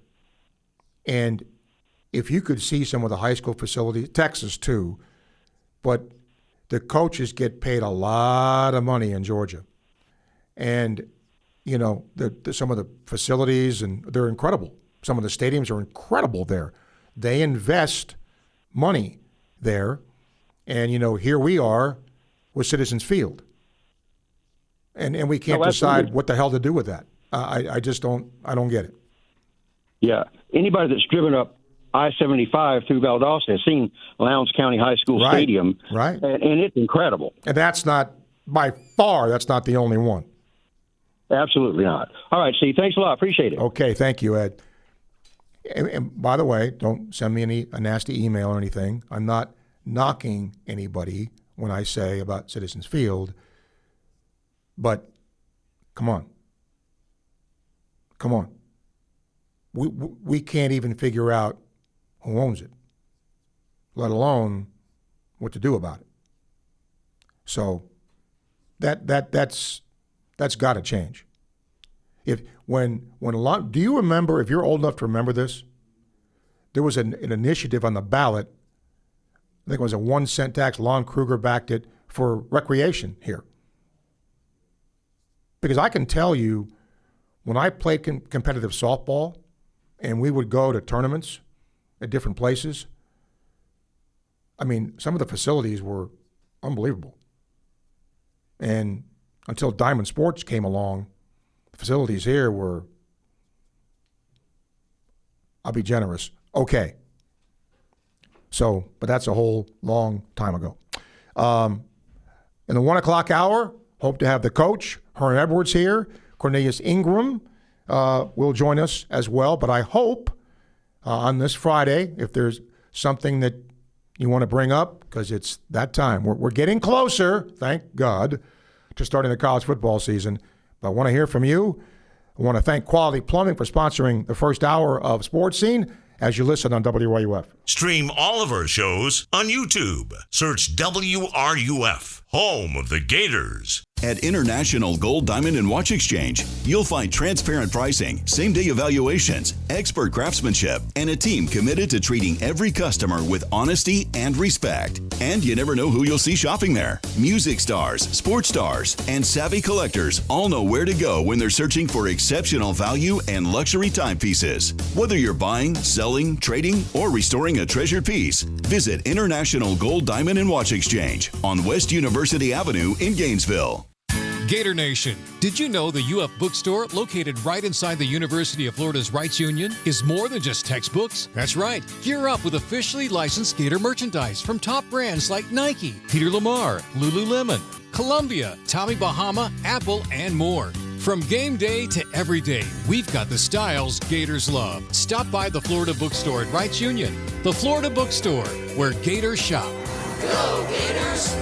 and if you could see some of the high school facilities, Texas too, but the coaches get paid a lot of money in Georgia. And some of the facilities, and they're incredible. Some of the stadiums are incredible there. They invest money there. And, here we are with Citizens Field. And we can't decide what the hell to do with that. I don't get it. Yeah. Anybody that's driven up I-75 through Valdosta has seen Lowndes County High School Stadium. Right. And it's incredible. And that's not, by far, that's not the only one. Absolutely not. All right, Steve, thanks a lot. Appreciate it. Okay, thank you, Ed. And by the way, don't send me a nasty email or anything. I'm not knocking anybody when I say about Citizens Field, but come on. We can't even figure out who owns it, let alone what to do about it. So that's got to change. Do you remember, if you're old enough to remember this, there was an initiative on the ballot, I think it was a 1 cent tax, Lon Kruger backed it, for recreation here. Because I can tell you, when I played competitive softball and we would go to tournaments at different places, I mean, some of the facilities were unbelievable. And until Diamond Sports came along, the facilities here were, I'll be generous, okay. So, but that's a whole long time ago. In the 1 o'clock hour, hope to have the coach, Herm Edwards, here. Cornelius Ingram will join us as well. But I hope on this Friday, if there's something that you want to bring up, because it's that time. We're getting closer, thank God, to starting the college football season. But I want to hear from you. I want to thank Quality Plumbing for sponsoring the first hour of Sports Scene as you listen on WRUF. Stream all of our shows on YouTube. Search WRUF, home of the Gators. At International Gold, Diamond, and Watch Exchange, you'll find transparent pricing, same-day evaluations, expert craftsmanship, and a team committed to treating every customer with honesty and respect. And you never know who you'll see shopping there. Music stars, sports stars, and savvy collectors all know where to go when they're searching for exceptional value and luxury timepieces. Whether you're buying, selling, trading, or restoring a treasured piece, visit International Gold, Diamond, and Watch Exchange on West University Avenue in Gainesville. Gator Nation, did you know the UF bookstore, located right inside the University of Florida's Rights Union, is more than just textbooks? That's right. Gear up with officially licensed Gator merchandise from top brands like Nike, Peter Lamar, Lululemon, Columbia, Tommy Bahama, Apple, and more. From game day to every day, we've got the styles Gators love. Stop by the Florida bookstore at Rights Union. The Florida bookstore, where Gators shop. Go Gators!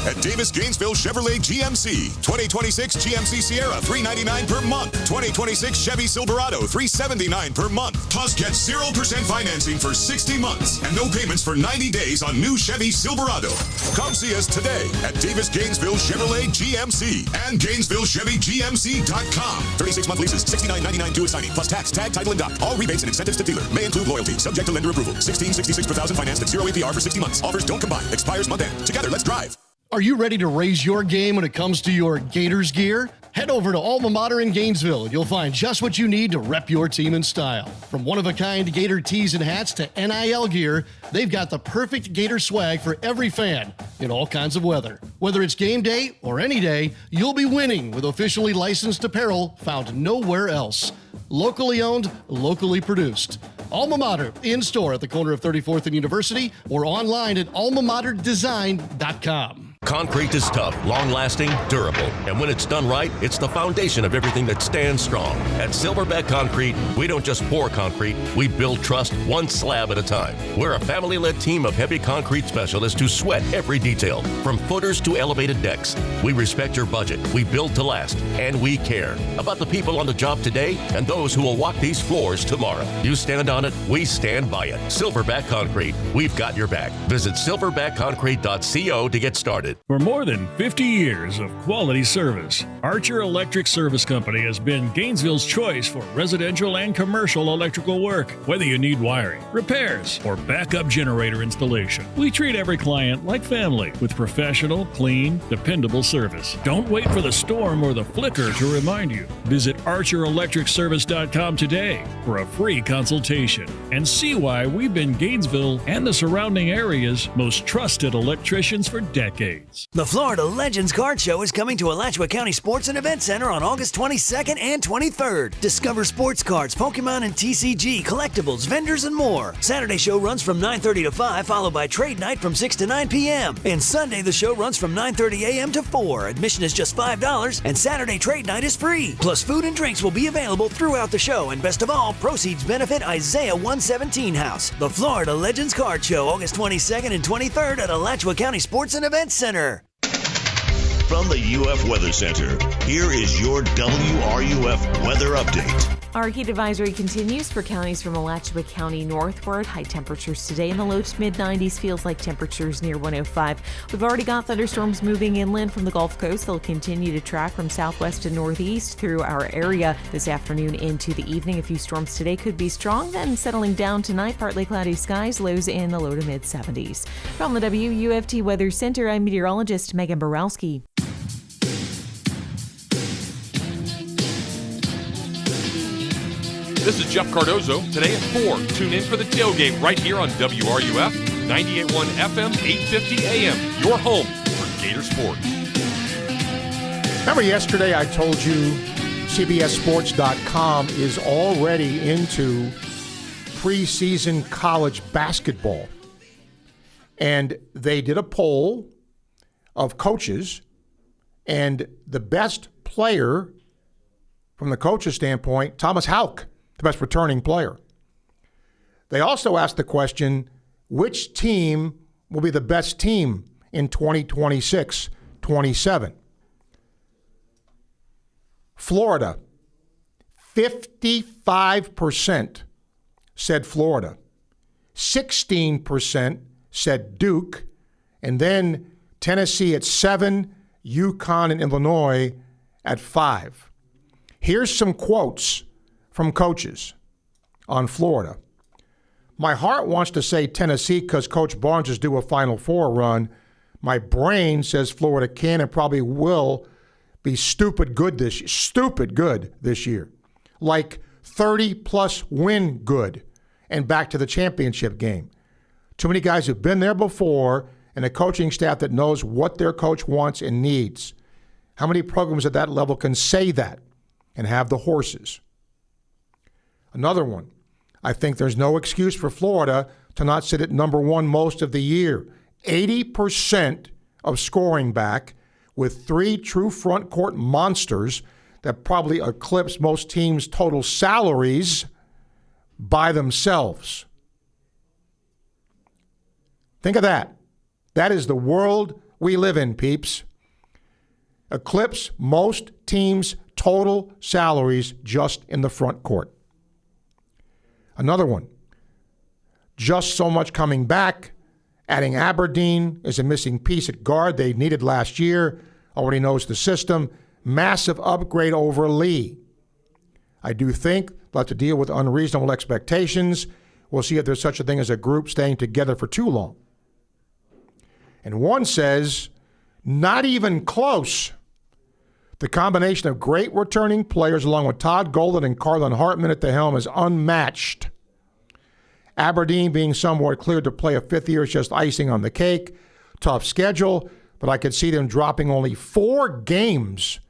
At Davis Gainesville Chevrolet GMC, 2026 GMC Sierra $399 per month, 2026 Chevy Silverado $379 per month. Plus, get 0% financing for 60 months and no payments for 90 days on new Chevy Silverado. Come see us today at Davis Gainesville Chevrolet GMC and GainesvilleChevyGMC.com. 36-month leases, $69.99 due at signing, plus tax, tag, title, and dock. All rebates and incentives to dealer may include loyalty, subject to lender approval. $16.66 per thousand financed at 0 APR for 60 months. Offers don't combine. Expires month end. Together, let's drive. Are you ready to raise your game when it comes to your Gators gear? Head over to Alma Mater in Gainesville and you'll find just what you need to rep your team in style. From one-of-a-kind Gator tees and hats to NIL gear, they've got the perfect Gator swag for every fan in all kinds of weather. Whether it's game day or any day, you'll be winning with officially licensed apparel found nowhere else. Locally owned, locally produced. Alma Mater, in-store at the corner of 34th and University or online at almamaterdesign.com. Concrete is tough, long-lasting, durable, and when it's done right, it's the foundation of everything that stands strong. At Silverback Concrete, we don't just pour concrete, we build trust one slab at a time. We're a family-led team of heavy concrete specialists who sweat every detail, from footers to elevated decks. We respect your budget, we build to last, and we care about the people on the job today and those who will walk these floors tomorrow. You stand on it, we stand by it. Silverback Concrete, we've got your back. Visit silverbackconcrete.co to get started. For more than 50 years of quality service, Archer Electric Service Company has been Gainesville's choice for residential and commercial electrical work. Whether you need wiring, repairs, or backup generator installation, we treat every client like family with professional, clean, dependable service. Don't wait for the storm or the flicker to remind you. Visit ArcherElectricService.com today for a free consultation and see why we've been Gainesville and the surrounding area's most trusted electricians for decades. The Florida Legends Card Show is coming to Alachua County Sports and Event Center on August 22nd and 23rd. Discover sports cards, Pokemon and TCG, collectibles, vendors, and more. Saturday show runs from 9:30 to 5, followed by trade night from 6 to 9 p.m. And Sunday the show runs from 9:30 a.m. to 4. Admission is just $5, and Saturday trade night is free. Plus food and drinks will be available throughout the show, and best of all, proceeds benefit Isaiah 117 House. The Florida Legends Card Show, August 22nd and 23rd at Alachua County Sports and Event Center. From the UF Weather Center, here is your WRUF weather update. Our heat advisory continues for counties from Alachua County northward. High temperatures today in the low to mid-90s. Feels like temperatures near 105. We've already got thunderstorms moving inland from the Gulf Coast. They'll continue to track from southwest to northeast through our area this afternoon into the evening. A few storms today could be strong, then settling down tonight. Partly cloudy skies, lows in the low to mid-70s. From the WUFT Weather Center, I'm meteorologist Megan Borowski. This is Jeff Cardozo. Today at 4, tune in for the tailgate right here on WRUF, 98.1 FM, 850 AM, your home for Gator Sports. Remember yesterday I told you CBSSports.com is already into preseason college basketball. And they did a poll of coaches, and the best player from the coach's standpoint, Thomas Houck, the best returning player. They also asked the question, which team will be the best team in 2026-27? Florida, 55% said Florida. 16% said Duke. And then Tennessee at 7%, UConn and Illinois at 5%. Here's some quotes from coaches on Florida. My heart wants to say Tennessee because Coach Barnes is due a Final Four run. My brain says Florida can and probably will be stupid good this year. Like 30-plus win good and back to the championship game. Too many guys who've been there before and a coaching staff that knows what their coach wants and needs. How many programs at that level can say that and have the horses? Another one. I think there's no excuse for Florida to not sit at number one most of the year. 80% of scoring back with 3 true front court monsters that probably eclipse most teams' total salaries by themselves. Think of that. That is the world we live in, peeps. Eclipse most teams' total salaries just in the front court. Another one. Just so much coming back. Adding Aberdeen is a missing piece at guard they needed last year. Already knows the system. Massive upgrade over Lee. I do think they'll have to deal with unreasonable expectations. We'll see if there's such a thing as a group staying together for too long. And one says, not even close. The combination of great returning players along with Todd Golden and Carlin Hartman at the helm is unmatched. Aberdeen being somewhat cleared to play a 5th year is just icing on the cake. Tough schedule, but I could see them dropping only 4 games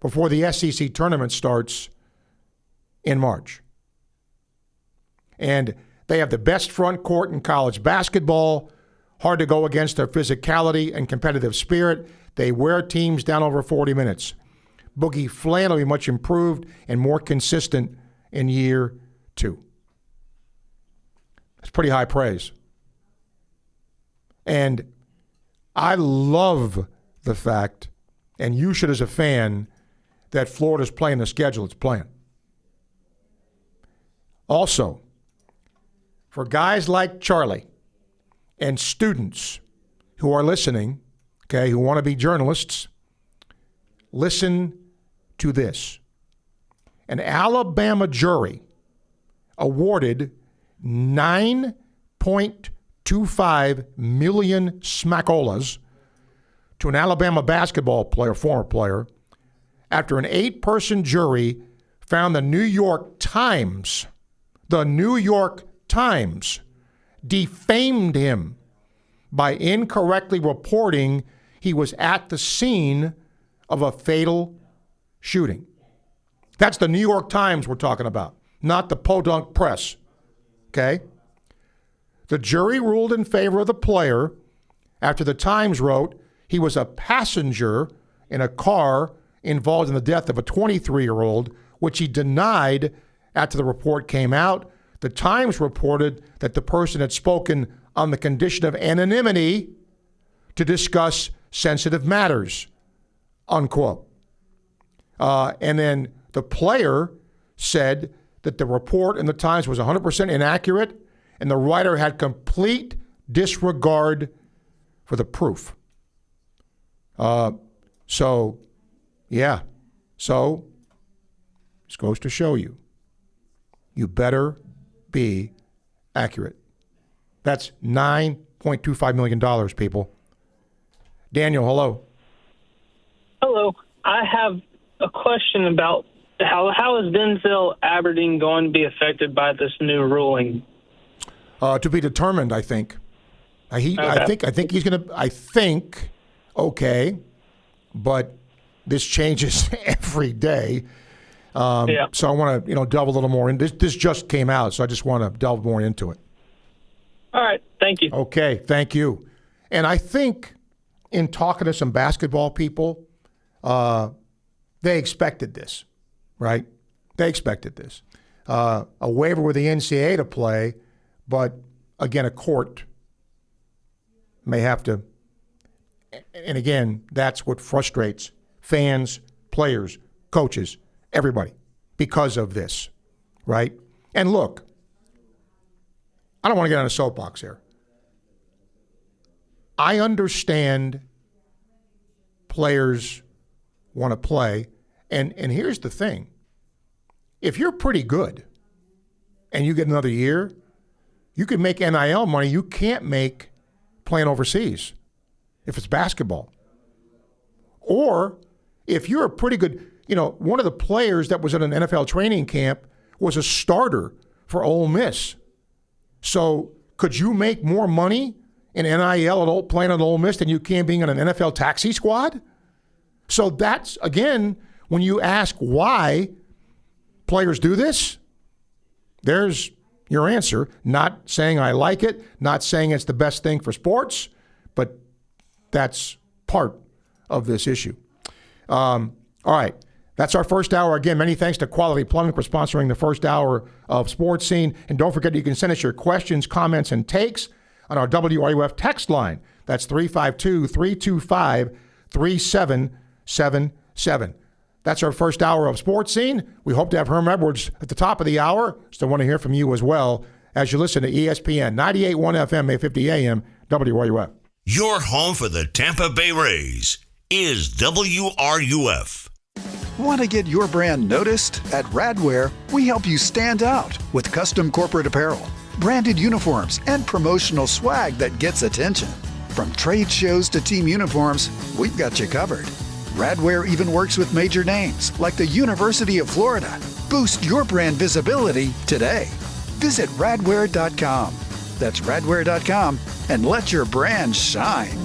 before the SEC tournament starts in March. And they have the best front court in college basketball. Hard to go against their physicality and competitive spirit. They wear teams down over 40 minutes. Boogie Flan will be much improved and more consistent in year 2. That's pretty high praise. And I love the fact, and you should as a fan, that Florida's playing the schedule it's playing. Also, for guys like Charlie and students who are listening, okay, who want to be journalists, listen to this. An Alabama jury awarded $9.25 million smackolas to an Alabama basketball player, former player, after an 8-person jury found the New York Times defamed him by incorrectly reporting he was at the scene of a fatal shooting. That's the New York Times we're talking about, not the podunk press. Okay? The jury ruled in favor of the player after the Times wrote he was a passenger in a car involved in the death of a 23-year-old, which he denied after the report came out. The Times reported that the person had spoken on the condition of anonymity to discuss sensitive matters, unquote. And then the player said that the report in the Times was 100% inaccurate and the writer had complete disregard for the proof. So this goes to show you, you better be accurate. That's $9.25 million, people. Daniel, hello. Hello. I have a question about how is Denzel Aberdeen going to be affected by this new ruling? To be determined, I think. Okay. I think he's going to. Okay, but this changes every day. So I want to delve a little more in. This just came out, so I just want to delve more into it. All right. Thank you. Okay. Thank you. And I think in talking to some basketball people, they expected this, right? They expected this. A waiver with the NCAA to play, but again, a court may have to. And again, that's what frustrates fans, players, coaches, everybody because of this, right? And look, I don't want to get on a soapbox here. I understand players want to play, and here's the thing. If you're pretty good and you get another year, you can make NIL money you can't make playing overseas if it's basketball. Or if you're a pretty good, one of the players that was at an NFL training camp was a starter for Ole Miss. So could you make more money in NIL playing at Ole Miss than you can being on an NFL taxi squad? So that's, again, when you ask why players do this, there's your answer. Not saying I like it, not saying it's the best thing for sports, but that's part of this issue. All right. That's our first hour. Again, many thanks to Quality Plumbing for sponsoring the first hour of Sports Scene. And don't forget, you can send us your questions, comments, and takes on our WRUF text line. That's 352-325-3777. That's our first hour of Sports Scene. We hope to have Herm Edwards at the top of the hour. Still want to hear from you as well as you listen to ESPN 98.1 FM, 850 AM, WRUF. Your home for the Tampa Bay Rays is WRUF. Want to get your brand noticed? At Radware, we help you stand out with custom corporate apparel, branded uniforms, and promotional swag that gets attention. From trade shows to team uniforms, we've got you covered. Radware even works with major names like the University of Florida. Boost your brand visibility today. Visit radware.com. That's radware.com and let your brand shine.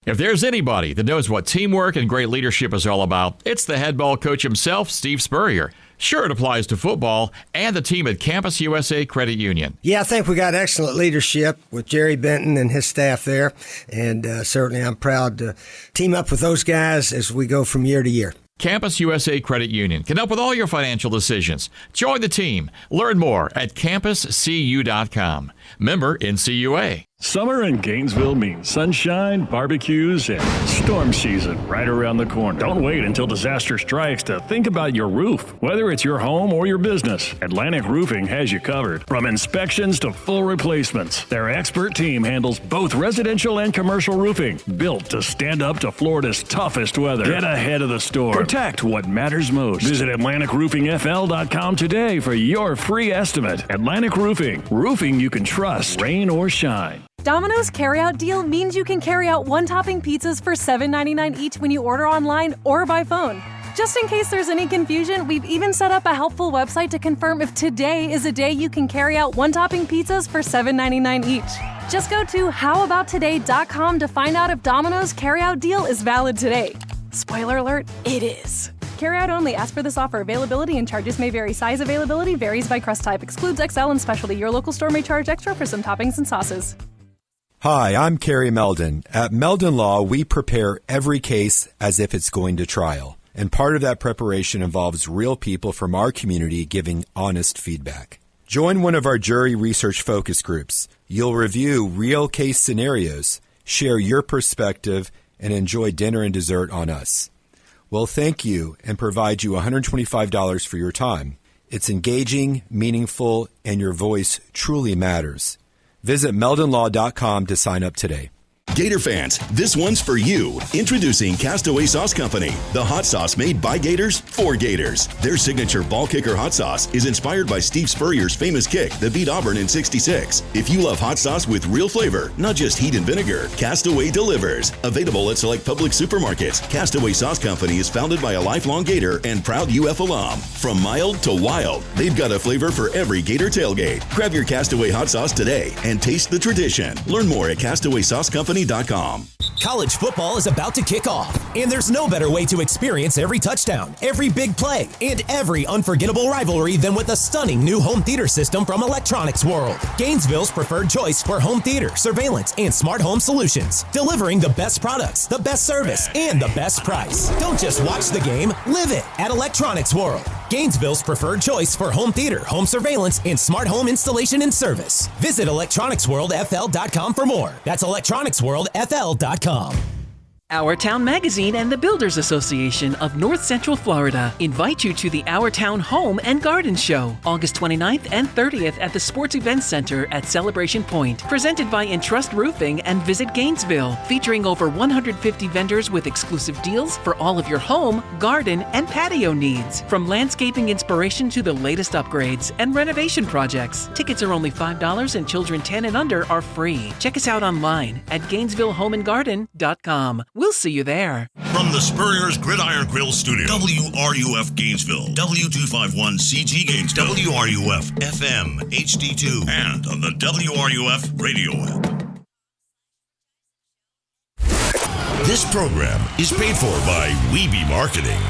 If there's anybody that knows what teamwork and great leadership is all about, it's the head ball coach himself, Steve Spurrier. Sure, it applies to football and the team at Campus USA Credit Union. Yeah, I think we got excellent leadership with Jerry Benton and his staff there, and certainly I'm proud to team up with those guys as we go from year to year. Campus USA Credit Union can help with all your financial decisions. Join the team. Learn more at campuscu.com. Member NCUA. Summer in Gainesville means sunshine, barbecues, and storm season right around the corner. Don't wait until disaster strikes to think about your roof. Whether it's your home or your business, Atlantic Roofing has you covered. From inspections to full replacements, their expert team handles both residential and commercial roofing, built to stand up to Florida's toughest weather. Get ahead of the storm. Protect what matters most. Visit AtlanticRoofingFL.com today for your free estimate. Atlantic Roofing. Roofing you can trust, rain or shine. Domino's carryout deal means you can carry out one-topping pizzas for $7.99 each when you order online or by phone. Just in case there's any confusion, we've even set up a helpful website to confirm if today is a day you can carry out one-topping pizzas for $7.99 each. Just go to howaboutoday.com to find out if Domino's carryout deal is valid today. Spoiler alert, it is. Carryout only. Ask for this offer. Availability and charges may vary. Size availability varies by crust type. Excludes XL and specialty. Your local store may charge extra for some toppings and sauces. Hi, I'm Kerry Meldon. At Meldon Law, we prepare every case as if it's going to trial. And part of that preparation involves real people from our community giving honest feedback. Join one of our jury research focus groups. You'll review real case scenarios, share your perspective, and enjoy dinner and dessert on us. We'll thank you and provide you $125 for your time. It's engaging, meaningful, and your voice truly matters. Visit meldonlaw.com to sign up today. Gator fans, this one's for you. Introducing Castaway Sauce Company, the hot sauce made by Gators for Gators. Their signature ball kicker hot sauce is inspired by Steve Spurrier's famous kick that beat Auburn in '66. If you love hot sauce with real flavor, not just heat and vinegar, Castaway delivers. Available at select public supermarkets, Castaway Sauce Company is founded by a lifelong Gator and proud UF alum. From mild to wild, they've got a flavor for every Gator tailgate. Grab your Castaway hot sauce today and taste the tradition. Learn more at CastawaySauceCompany.com. College football is about to kick off, And there's no better way to experience every touchdown, every big play, and every unforgettable rivalry than with a stunning new home theater system from Electronics World. Gainesville's preferred choice for home theater, surveillance, and smart home solutions. Delivering the best products, the best service, and the best price. Don't just watch the game, live it at Electronics World. Gainesville's preferred choice for home theater, home surveillance, and smart home installation and service. Visit electronicsworldfl.com for more. That's electronicsworldfl.com. Our Town Magazine and the Builders Association of North Central Florida invite you to the Our Town Home and Garden Show, August 29th and 30th at the Sports Events Center at Celebration Point. Presented by Entrust Roofing and Visit Gainesville, featuring over 150 vendors with exclusive deals for all of your home, garden, and patio needs. From landscaping inspiration to the latest upgrades and renovation projects. Tickets are only $5 and children 10 and under are free. Check us out online at GainesvilleHomeandGarden.com. We'll see you there. From the Spurrier's Gridiron Grill Studio, WRUF Gainesville, W251CG Gainesville, WRUF FM HD2, and on the WRUF radio app. This program is paid for by Weeby Marketing.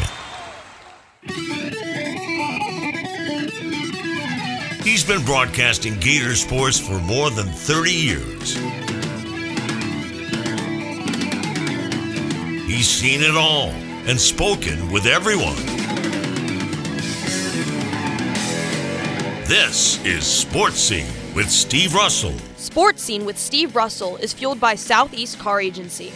He's been broadcasting Gator sports for more than 30 years. He's seen it all and spoken with everyone. This is Sports Scene with Steve Russell. Sports Scene with Steve Russell is fueled by Southeast Car Agency.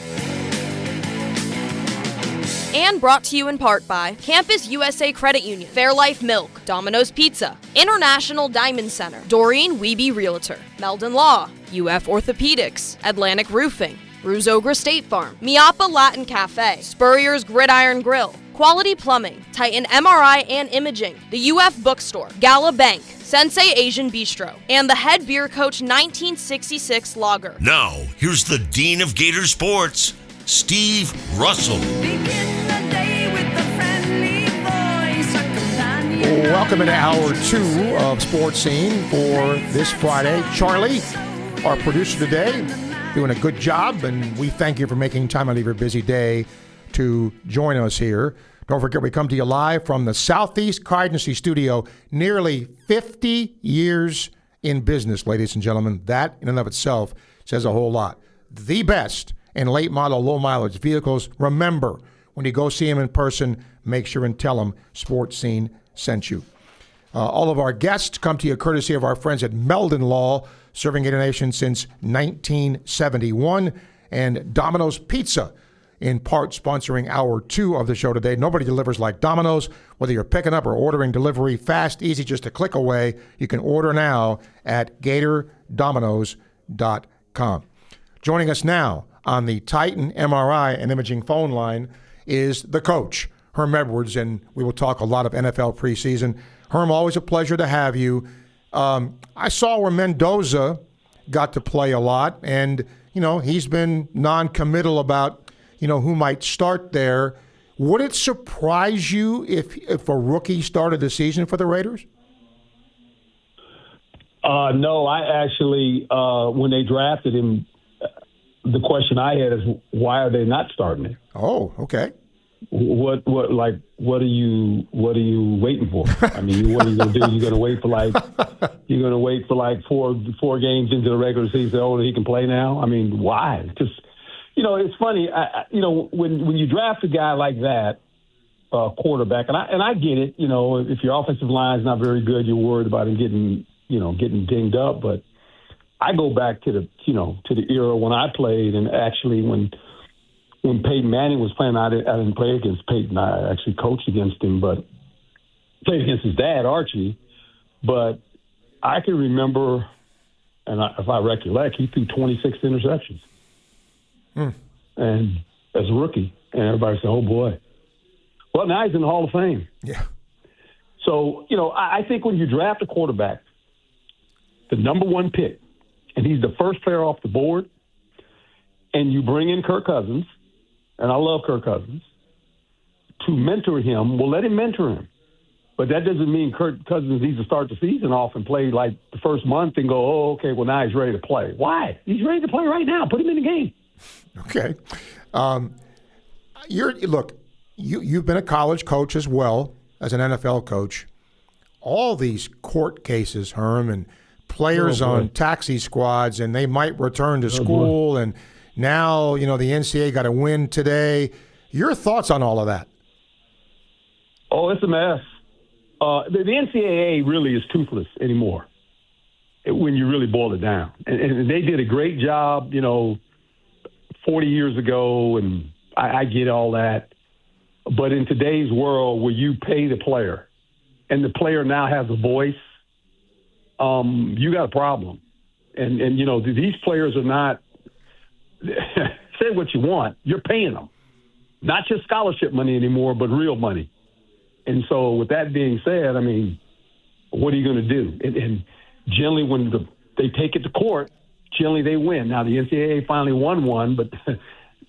And brought to you in part by Campus USA Credit Union, Fairlife Milk, Domino's Pizza, International Diamond Center, Doreen Wiebe Realtor, Meldon Law, UF Orthopedics, Atlantic Roofing, Ruzogra State Farm, Miapa Latin Cafe, Spurrier's Gridiron Grill, Quality Plumbing, Titan MRI and Imaging, the UF Bookstore, Gala Bank, Sensei Asian Bistro, and the head beer coach 1966 Lager. Now, here's the Dean of Gator Sports, Steve Russell. Welcome into hour 2 of Sports Scene for this Friday. Charlie, our producer today, doing a good job, and we thank you for making time out of your busy day to join us here. Don't forget, we come to you live from the Southeast Car Agency Studio, nearly 50 years in business, ladies and gentlemen. That, in and of itself, says a whole lot. The best in late model, low mileage vehicles. Remember, when you go see them in person, make sure and tell them Sports Scene sent you. All of our guests come to you courtesy of our friends at Meldon Law, serving Gator Nation since 1971, and Domino's Pizza, in part sponsoring hour 2 of the show today. Nobody delivers like Domino's. Whether you're picking up or ordering delivery, fast, easy, just a click away. You can order now at GatorDomino's.com. Joining us now on the Titan MRI and Imaging phone line is the coach, Herm Edwards, and we will talk a lot of NFL preseason. Herm, always a pleasure to have you. I saw where Mendoza got to play a lot, and, he's been non-committal about, who might start there. Would it surprise you if a rookie started the season for the Raiders? No, I actually, when they drafted him, the question I had is, why are they not starting him? Oh, okay. What are you waiting for? I mean, what are you going to do? You're going to wait for like four games into the regular season. Oh, he can play now. I mean, why? Just, it's funny. When you draft a guy like that, quarterback, and I get it. If your offensive line is not very good, you're worried about him getting dinged up. But I go back to the era when I played, and actually when Peyton Manning was playing, I didn't play against Peyton. I actually coached against him, but played against his dad, Archie. But I can remember, and if I recollect, he threw 26 interceptions. And as a rookie, and everybody said, "Oh boy." Well, now he's in the Hall of Fame. Yeah. So I think when you draft a quarterback, the number 1 pick, and he's the first player off the board, and you bring in Kirk Cousins. And I love Kirk Cousins, to mentor him. Well, let him mentor him. But that doesn't mean Kirk Cousins needs to start the season off and play like the first month and go, oh, okay, well, now he's ready to play. Why? He's ready to play right now. Put him in the game. Okay. You've been a college coach as well as an NFL coach. All these court cases, Herm, and players on taxi squads, and they might return to school, and now, the NCAA got a win today. Your thoughts on all of that? Oh, it's a mess. The NCAA really is toothless anymore when you really boil it down. And they did a great job, 40 years ago, and I get all that. But in today's world where you pay the player and the player now has a voice, you got a problem. And these players are not – say what you want. You're paying them. Not just scholarship money anymore, but real money. And so with that being said, I mean, what are you going to do? And generally when they take it to court, generally they win. Now, the NCAA finally won one, but,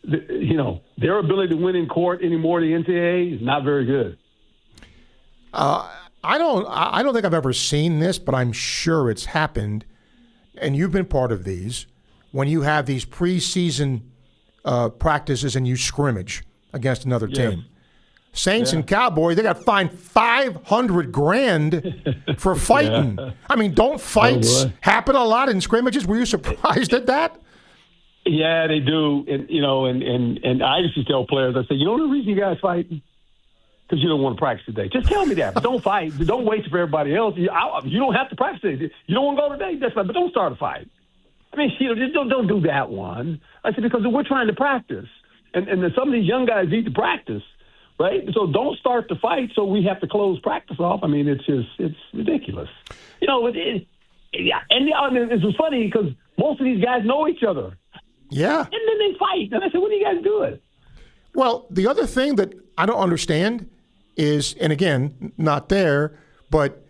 their ability to win in court anymore, the NCAA, is not very good. I don't think I've ever seen this, but I'm sure it's happened, and you've been part of these, when you have these preseason practices and you scrimmage against another team. Saints and Cowboys, they got fined $500,000 for fighting. I mean, don't fights happen a lot in scrimmages? Were you surprised at that? Yeah, they do. And I used to tell players, I say, the reason you guys fighting? Because you don't want to practice today. Just tell me that. But don't fight. Don't wait for everybody else. You don't have to practice today. You don't want to go today? That's fine. But don't start a fight. I mean, just don't do that one. I said, because we're trying to practice. And some of these young guys need to practice. Right? So don't start the fight so we have to close practice off. I mean, it's ridiculous. And it's just funny because most of these guys know each other. Yeah. And then they fight. And I said, what are you guys doing? Well, the other thing that I don't understand is, and again, not there, but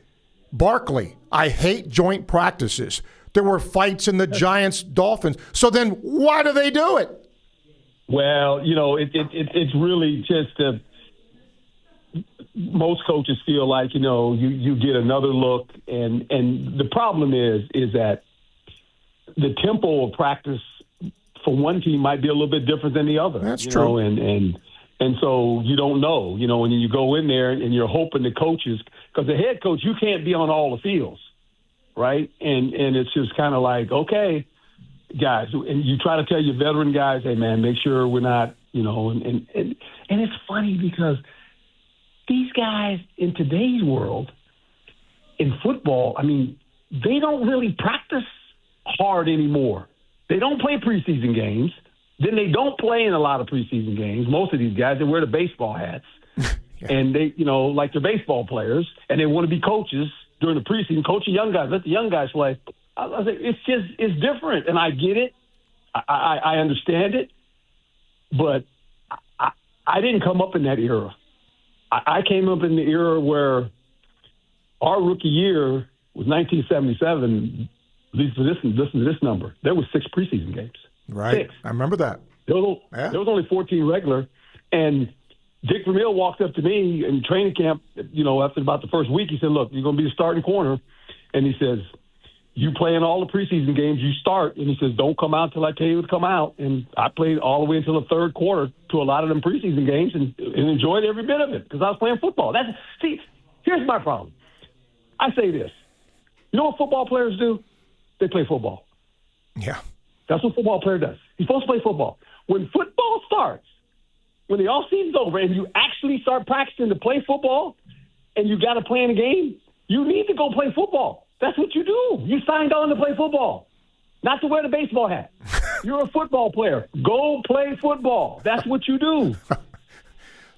Barkley, I hate joint practices. There were fights in the Giants-Dolphins. So then why do they do it? Well, it's really just most coaches feel like, you get another look. And the problem is that the tempo of practice for one team might be a little bit different than the other. That's true. And so you don't know, when you go in there and you're hoping the coaches, because the head coach, you can't be on all the fields, right? And it's just kind of like, okay, guys, and you try to tell your veteran guys, hey, man, make sure we're not, and it's funny because these guys in today's world in football, I mean, they don't really practice hard anymore. They don't play preseason games. Then they don't play in a lot of preseason games. Most of these guys, they wear the baseball hats. And they, like they're baseball players, and they want to be coaches during the preseason, coaching young guys. Let the young guys play. I think it's different, and I get it. I understand it. But I didn't come up in that era. I came up in the era where our rookie year was 1977. Listen to this number. There was 6 preseason games. Right. 6. I remember that. There was only 14 regular. And Dick Vermeil walked up to me in training camp, after about the first week. He said, look, you're going to be the starting corner. And he says, you play in all the preseason games, you start. And he says, don't come out until I tell you to come out. And I played all the way until the third quarter to a lot of them preseason games and enjoyed every bit of it because I was playing football. Here's my problem. I say this. You know what football players do? They play football. Yeah. That's what a football player does. He's supposed to play football. When football starts, when the offseason's over and you actually start practicing to play football and you got to play in a game, you need to go play football. That's what you do. You signed on to play football, not to wear the baseball hat. You're a football player. Go play football. That's what you do.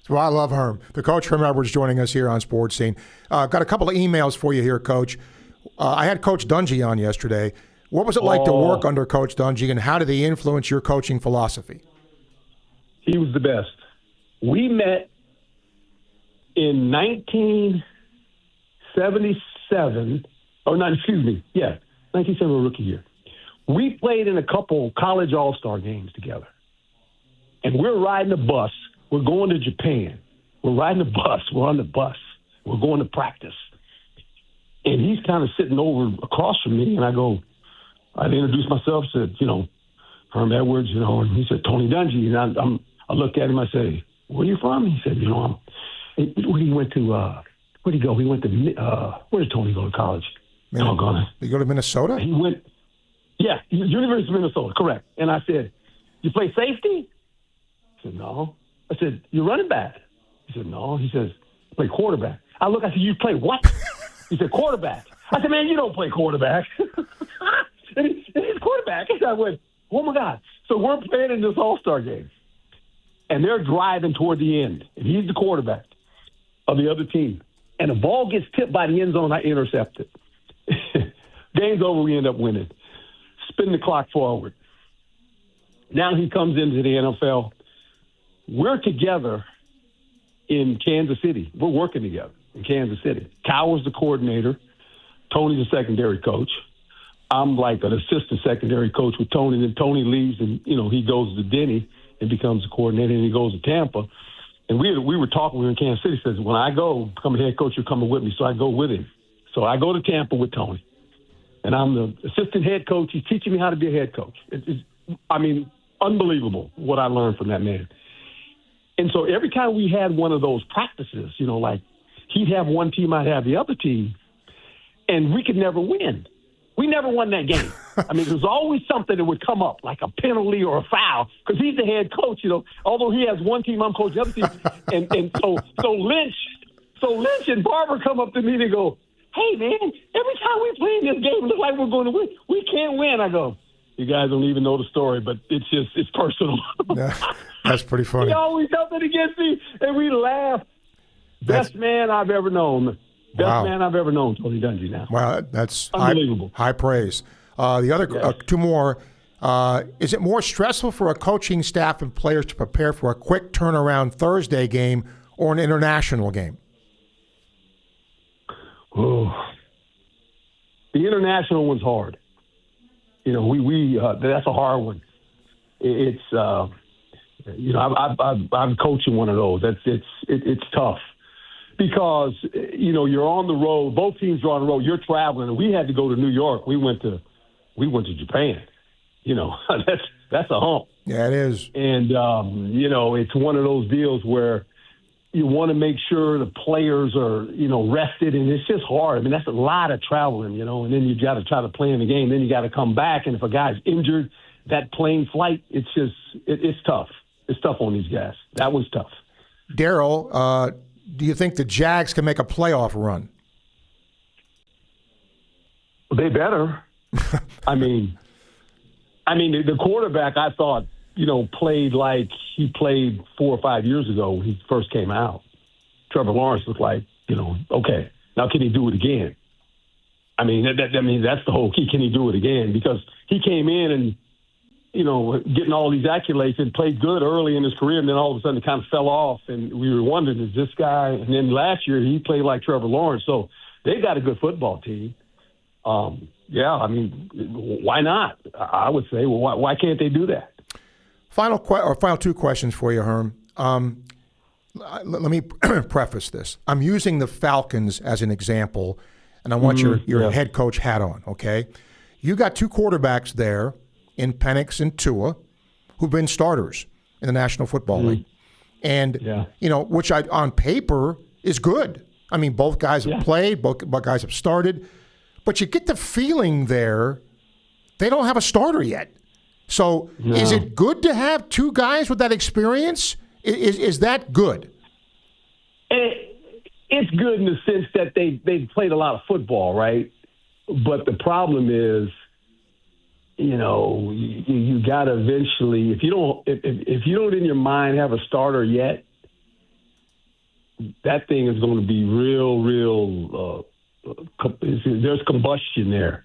So I love Herm. The coach, Herm Edwards, joining us here on Sports Scene. Got a couple of emails for you here, Coach. I had Coach Dungy on yesterday. What was it like to work under Coach Dungy, and how did he influence your coaching philosophy? He was the best. We met in 1977. 1970 rookie year. We played in a couple college all-star games together. And we're riding a bus. We're going to Japan. We're riding a bus. We're on the bus. We're going to practice. And he's kind of sitting over across from me, and I introduced myself, said, Herm Edwards, and he said, Tony Dungy. And I looked at him, I say, where are you from? He said, he went to, where'd he go? He went to, where did Tony go to college? Did he go to Minnesota? He went, University of Minnesota, correct. And I said, you play safety? He said, no. I said, you're running back? He said, no. He says, play quarterback. I said, you play what? He said, quarterback. I said, man, you don't play quarterback. and he's quarterback. And I went, oh, my God. So we're playing in this all-star game. And they're driving toward the end. And he's the quarterback of the other team. And the ball gets tipped by the end zone. I intercept it. Game's over. We end up winning. Spin the clock forward. Now he comes into the NFL. We're together in Kansas City. We're working together in Kansas City. Cowher's the coordinator. Tony's the secondary coach. I'm like an assistant secondary coach with Tony. Then Tony leaves and, he goes to Denny and becomes a coordinator, and he goes to Tampa. And we were talking. We were in Kansas City. He says, when I go, become a head coach, you're coming with me. So I go with him. So I go to Tampa with Tony. And I'm the assistant head coach. He's teaching me how to be a head coach. It's unbelievable what I learned from that man. And so every time we had one of those practices, like he'd have one team, I'd have the other team, and we could never win. We never won that game. There's always something that would come up, like a penalty or a foul, because he's the head coach, although he has one team, I'm coaching the other team. and so Lynch and Barber come up to me and go, hey, man, every time we play in this game, it looks like we're going to win. We can't win. I go, you guys don't even know the story, but it's personal. Yeah, that's pretty funny. He always something against me, and we laugh. Best man I've ever known. Best man I've ever known, Tony Dungy now. Wow, that's unbelievable. High praise. The other two more. Is it more stressful for a coaching staff and players to prepare for a quick turnaround Thursday game or an international game? Oh, the international one's hard. That's a hard one. It's I'm coaching one of those. It's tough because you're on the road. Both teams are on the road. You're traveling, and we had to go to New York. We went to Japan. That's a hump. Yeah, it is. And it's one of those deals where you want to make sure the players are, rested, and it's just hard. That's a lot of traveling, and then you got to try to play in the game. Then you got to come back, and if a guy's injured, that plane flight, it's tough. It's tough on these guys. That was tough. Daryl, do you think the Jags can make a playoff run? They better. The quarterback, I thought, played like he played 4 or 5 years ago when he first came out. Trevor Lawrence was like, okay, now can he do it again? That's the whole key. Can he do it again? Because he came in and, getting all these accolades and played good early in his career, and then all of a sudden it kind of fell off, and we were wondering, is this guy? And then last year he played like Trevor Lawrence. So they've got a good football team. Why not? I would say, well, why can't they do that? Final two questions for you, Herm. Let me preface this. I'm using the Falcons as an example, and I want your head coach hat on, okay? You got two quarterbacks there in Penix and Tua who've been starters in the National Football League. And, which on paper is good. Both guys have played, both guys have started. But you get the feeling there they don't have a starter yet. So is it good to have two guys with that experience? Is that good? It's good in the sense that they played a lot of football, right? But the problem is, you got to eventually, if you don't in your mind have a starter yet, that thing is going to be real. There's combustion there,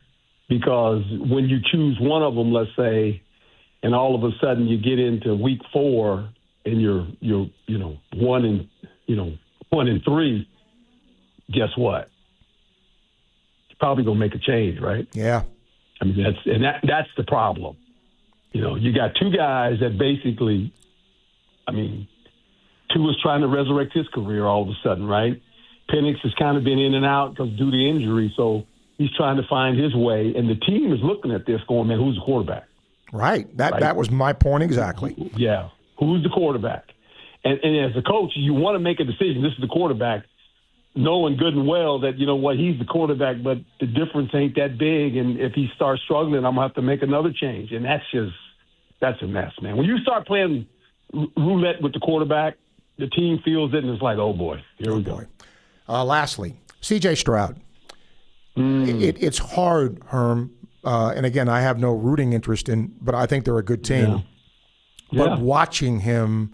because when you choose one of them, let's say, and all of a sudden you get into week 4 and you're 1-3, guess what? You're probably gonna make a change, right? Yeah. That's the problem. You got two guys that basically, Tua's trying to resurrect his career all of a sudden, right? Penix has kind of been in and out because due to injury, so he's trying to find his way. And the team is looking at this going, man, who's the quarterback? Right. That was my point exactly. Yeah. Who's the quarterback? And as a coach, you want to make a decision. This is the quarterback, knowing good and well that, you know what, he's the quarterback, but the difference ain't that big. And if he starts struggling, I'm going to have to make another change. And that's a mess, man. When you start playing roulette with the quarterback, the team feels it, and it's like, oh, boy, here we go. Lastly, C.J. Stroud. It's hard, Herm, and again, I have no rooting interest in, but I think they're a good team. Yeah. But watching him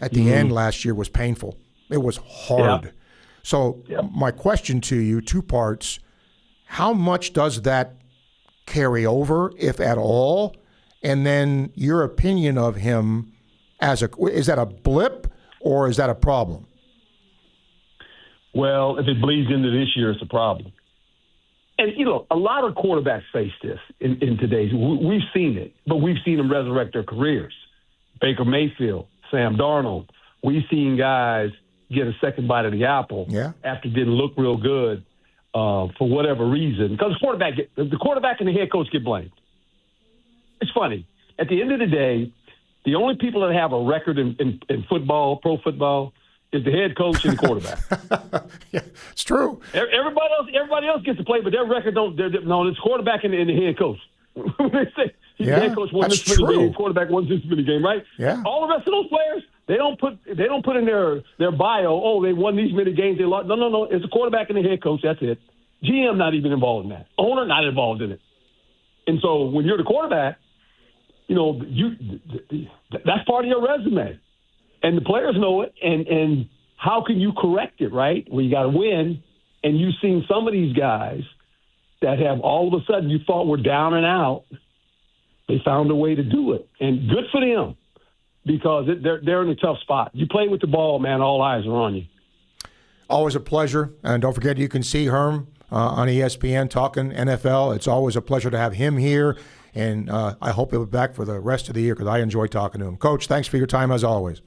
at the end last year was painful. It was hard. Yeah. So my question to you, two parts. How much does that carry over, if at all? And then your opinion of him is that a blip or is that a problem? Well, if it bleeds into this year, it's a problem. And, you know, a lot of quarterbacks face this in today's. We've seen it, but we've seen them resurrect their careers. Baker Mayfield, Sam Darnold. We've seen guys get a second bite of the apple after it didn't look real good for whatever reason. Because the quarterback and the head coach get blamed. It's funny. At the end of the day, the only people that have a record in football, pro football, is the head coach and the quarterback. Yeah, it's true. Everybody else gets to play, but their record don't. No, it's quarterback and the head coach. They say the head coach won this many game, quarterback won this many game, right? Yeah. All the rest of those players, they don't put in their bio. Oh, they won these many games. They lost. No. It's the quarterback and the head coach. That's it. GM not even involved in that. Owner not involved in it. And so when you're the quarterback, you know that's part of your resume. And the players know it, and how can you correct it, right? Well, you got to win, and you've seen some of these guys that have all of a sudden you thought were down and out. They found a way to do it, and good for them because they're in a tough spot. You play with the ball, man, all eyes are on you. Always a pleasure, and don't forget you can see Herm on ESPN talking NFL. It's always a pleasure to have him here, and I hope he'll be back for the rest of the year because I enjoy talking to him. Coach, thanks for your time as always.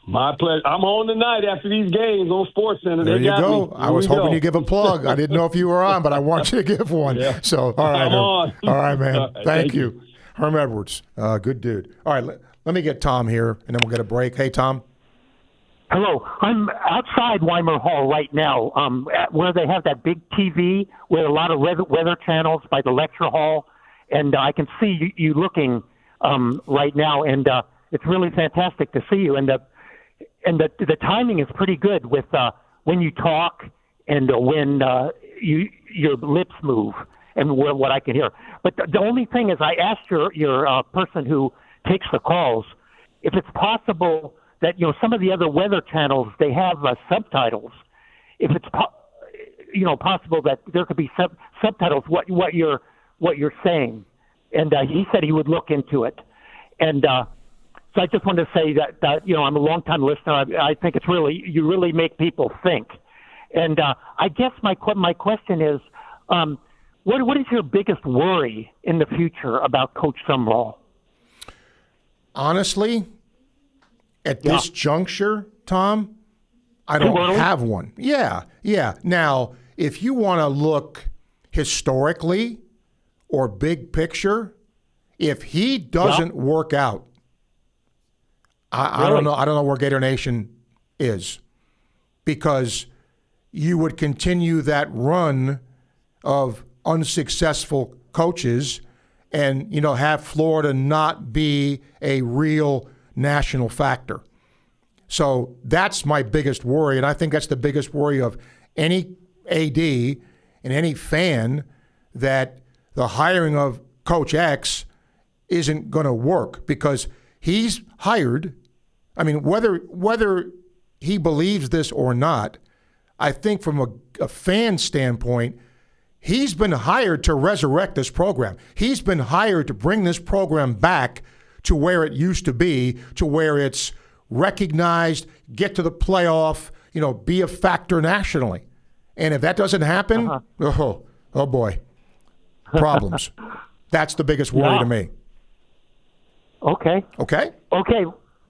My pleasure. I'm on tonight after these games on SportsCenter. There you go. I was hoping you'd give a plug. I didn't know if you were on, but I want you to give one. Yeah. So, all right. I'm on. All right, man. All right, thank you. Herm Edwards, good dude. All right, let me get Tom here, and then we'll get a break. Hey, Tom. Hello. I'm outside Weimer Hall right now, where they have that big TV with a lot of weather channels by the lecture hall, and I can see you looking right now, and it's really fantastic to see you. And the timing is pretty good with when you talk and when your lips move and what I can hear. But the only thing is I asked your person who takes the calls if it's possible that, you know, some of the other weather channels, they have subtitles. If it's possible that there could be subtitles what you're saying. And he said he would look into it. And so I just wanted to say that you know, I'm a longtime listener. I think it's you really make people think. And I guess my question is, what is your biggest worry in the future about Coach Sumrall? Honestly, at this juncture, Tom, I don't have one. Yeah. Now, if you want to look historically or big picture, if he doesn't work out, I don't know. I don't know where Gator Nation is, because you would continue that run of unsuccessful coaches, and have Florida not be a real national factor. So that's my biggest worry, and I think that's the biggest worry of any AD and any fan, that the hiring of Coach X isn't going to work, because he's hired. I mean, whether he believes this or not, I think from a fan standpoint, he's been hired to resurrect this program. He's been hired to bring this program back to where it used to be, to where it's recognized, get to the playoff, be a factor nationally. And if that doesn't happen, oh boy, problems. That's the biggest worry to me. Okay.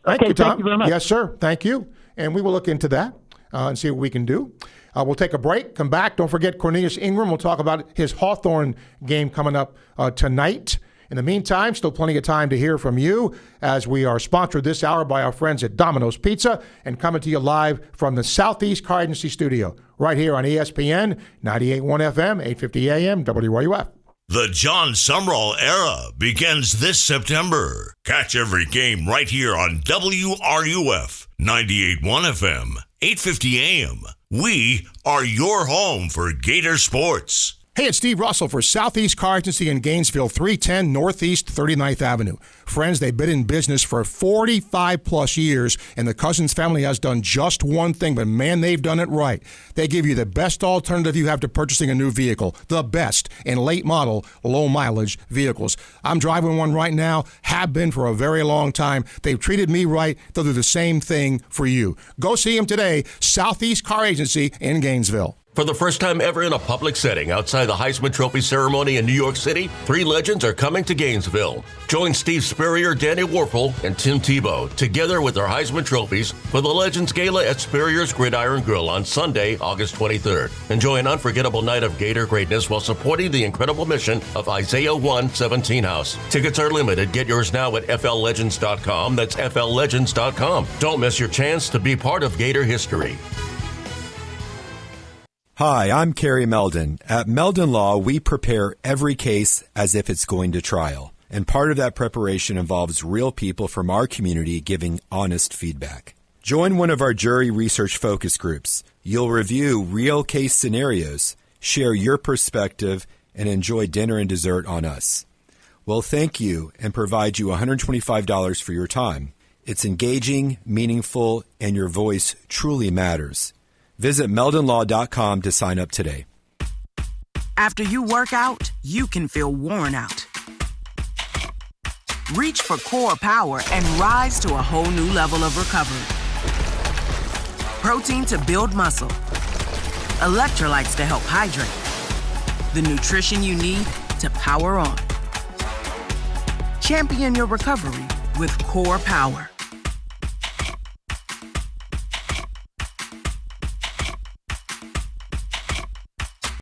Thank you, Tom. Thank you very much. Yes, sir. Thank you. And we will look into that and see what we can do. We'll take a break, come back. Don't forget Cornelius Ingram. We'll talk about his Hawthorne game coming up tonight. In the meantime, still plenty of time to hear from you as we are sponsored this hour by our friends at Domino's Pizza and coming to you live from the Southeast Car Agency studio right here on ESPN 98.1 FM, 850 AM, WRUF. The John Sumrall era begins this September. Catch every game right here on WRUF 98.1 FM, 850 AM. We are your home for Gator sports. Hey, it's Steve Russell for Southeast Car Agency in Gainesville, 310 Northeast 39th Avenue. Friends, they've been in business for 45-plus years, and the Cousins family has done just one thing, but man, they've done it right. They give you the best alternative you have to purchasing a new vehicle, the best in late-model, low-mileage vehicles. I'm driving one right now, have been for a very long time. They've treated me right. They'll do the same thing for you. Go see them today, Southeast Car Agency in Gainesville. For the first time ever in a public setting outside the Heisman Trophy ceremony in New York City, three legends are coming to Gainesville. Join Steve Spurrier, Danny Warfel, and Tim Tebow together with their Heisman trophies for the Legends Gala at Spurrier's Gridiron Grill on Sunday, August 23rd. Enjoy an unforgettable night of Gator greatness while supporting the incredible mission of Isaiah 1:17 House. Tickets are limited. Get yours now at FLLegends.com. That's FLLegends.com. Don't miss your chance to be part of Gator history. Hi, I'm Kerry Meldon. At Meldon Law, we prepare every case as if it's going to trial. And part of that preparation involves real people from our community giving honest feedback. Join one of our jury research focus groups. You'll review real case scenarios, share your perspective, and enjoy dinner and dessert on us. We'll thank you and provide you $125 for your time. It's engaging, meaningful, and your voice truly matters. Visit meldonlaw.com to sign up today. After you work out, you can feel worn out. Reach for Core Power and rise to a whole new level of recovery. Protein to build muscle. Electrolytes to help hydrate. The nutrition you need to power on. Champion your recovery with Core Power.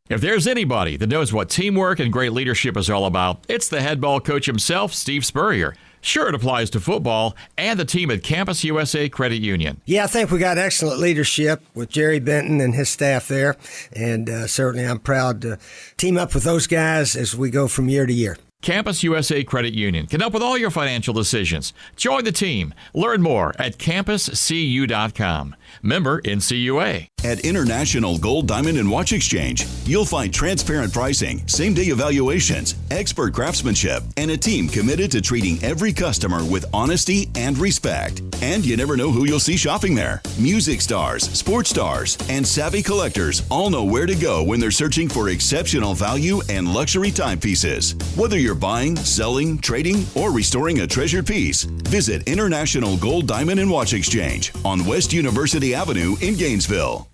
If there's anybody that knows what teamwork and great leadership is all about, it's the head ball coach himself, Steve Spurrier. Sure, it applies to football and the team at Campus USA Credit Union. Yeah, I think we got excellent leadership with Jerry Benton and his staff there, and certainly I'm proud to team up with those guys as we go from year to year. Campus USA Credit Union can help with all your financial decisions. Join the team. Learn more at campuscu.com. Member NCUA. At International Gold, Diamond, and Watch Exchange, you'll find transparent pricing, same-day evaluations, expert craftsmanship, and a team committed to treating every customer with honesty and respect. And you never know who you'll see shopping there. Music stars, sports stars, and savvy collectors all know where to go when they're searching for exceptional value and luxury timepieces. Whether you're buying, selling, trading, or restoring a treasured piece, visit International Gold, Diamond, and Watch Exchange on West University Avenue in Gainesville.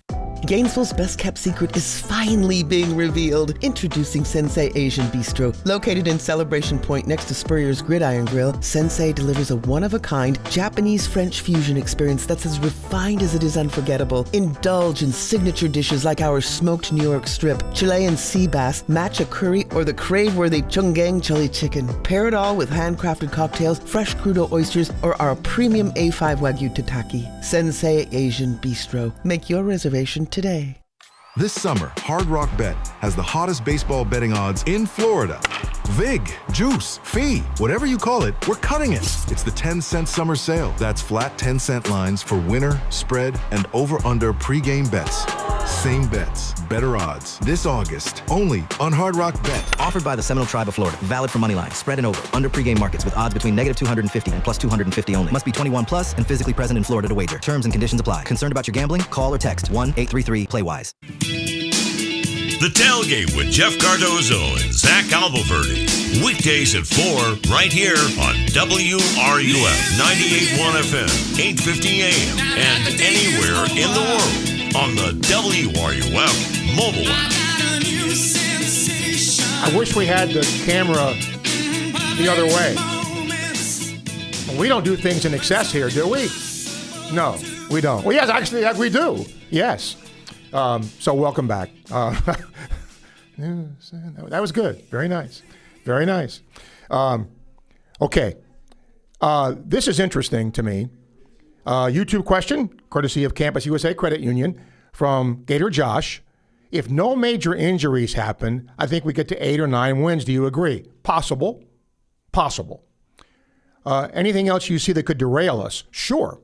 Gainesville's best-kept secret is finally being revealed. Introducing Sensei Asian Bistro. Located in Celebration Point next to Spurrier's Gridiron Grill, Sensei delivers a one-of-a-kind Japanese-French fusion experience that's as refined as it is unforgettable. Indulge in signature dishes like our smoked New York strip, Chilean sea bass, matcha curry, or the crave-worthy Chunggang chili chicken. Pair it all with handcrafted cocktails, fresh crudo oysters, or our premium A5 Wagyu tataki. Sensei Asian Bistro. Make your reservation today. This summer, Hard Rock Bet has the hottest baseball betting odds in Florida. Vig, juice, fee, whatever you call it, we're cutting it. It's the 10-cent summer sale. That's flat 10-cent lines for winner, spread, and over-under pregame bets. Same bets, better odds. This August, only on Hard Rock Bet. Offered by the Seminole Tribe of Florida. Valid for moneyline, spread and over, under pregame markets with odds between -250 and +250 only. Must be 21 plus and physically present in Florida to wager. Terms and conditions apply. Concerned about your gambling? Call or text 1-833-PLAY-WISE. The Tailgate with Jeff Cardozo and Zach Albuquerque. Weekdays at 4 right here on WRUF 98.1 FM, 850 AM, and anywhere in the world on the WRUF mobile app. I wish we had the camera the other way. We don't do things in excess here, do we? No, we don't. Well, yes, actually, we do. Yes. So welcome back. That was good. Very nice. Very nice. Okay. This is interesting to me. YouTube question, courtesy of Campus USA Credit Union from Gator Josh. If no major injuries happen, I think we get to 8 or 9 wins. Do you agree? Possible. Possible. Anything else you see that could derail us? Sure.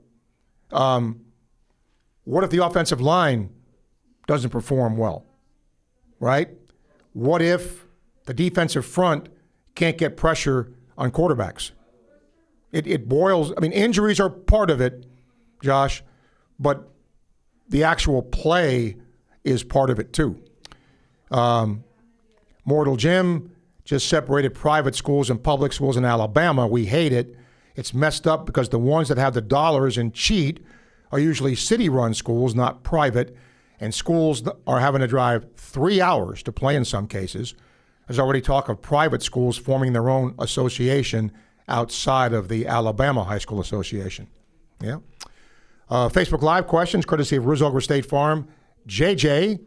What if the offensive line doesn't perform well? Right? What if the defensive front can't get pressure on quarterbacks? It boils. I mean, injuries are part of it, Josh, but the actual play is part of it too. Mortal Jim just separated private schools and public schools in Alabama. We hate it. It's messed up because the ones that have the dollars and cheat are usually city-run schools, not private, and schools are having to drive 3 hours to play in some cases. There's already talk of private schools forming their own association outside of the Alabama High School Association. Yeah. Facebook Live questions, courtesy of Rizzover State Farm. JJ,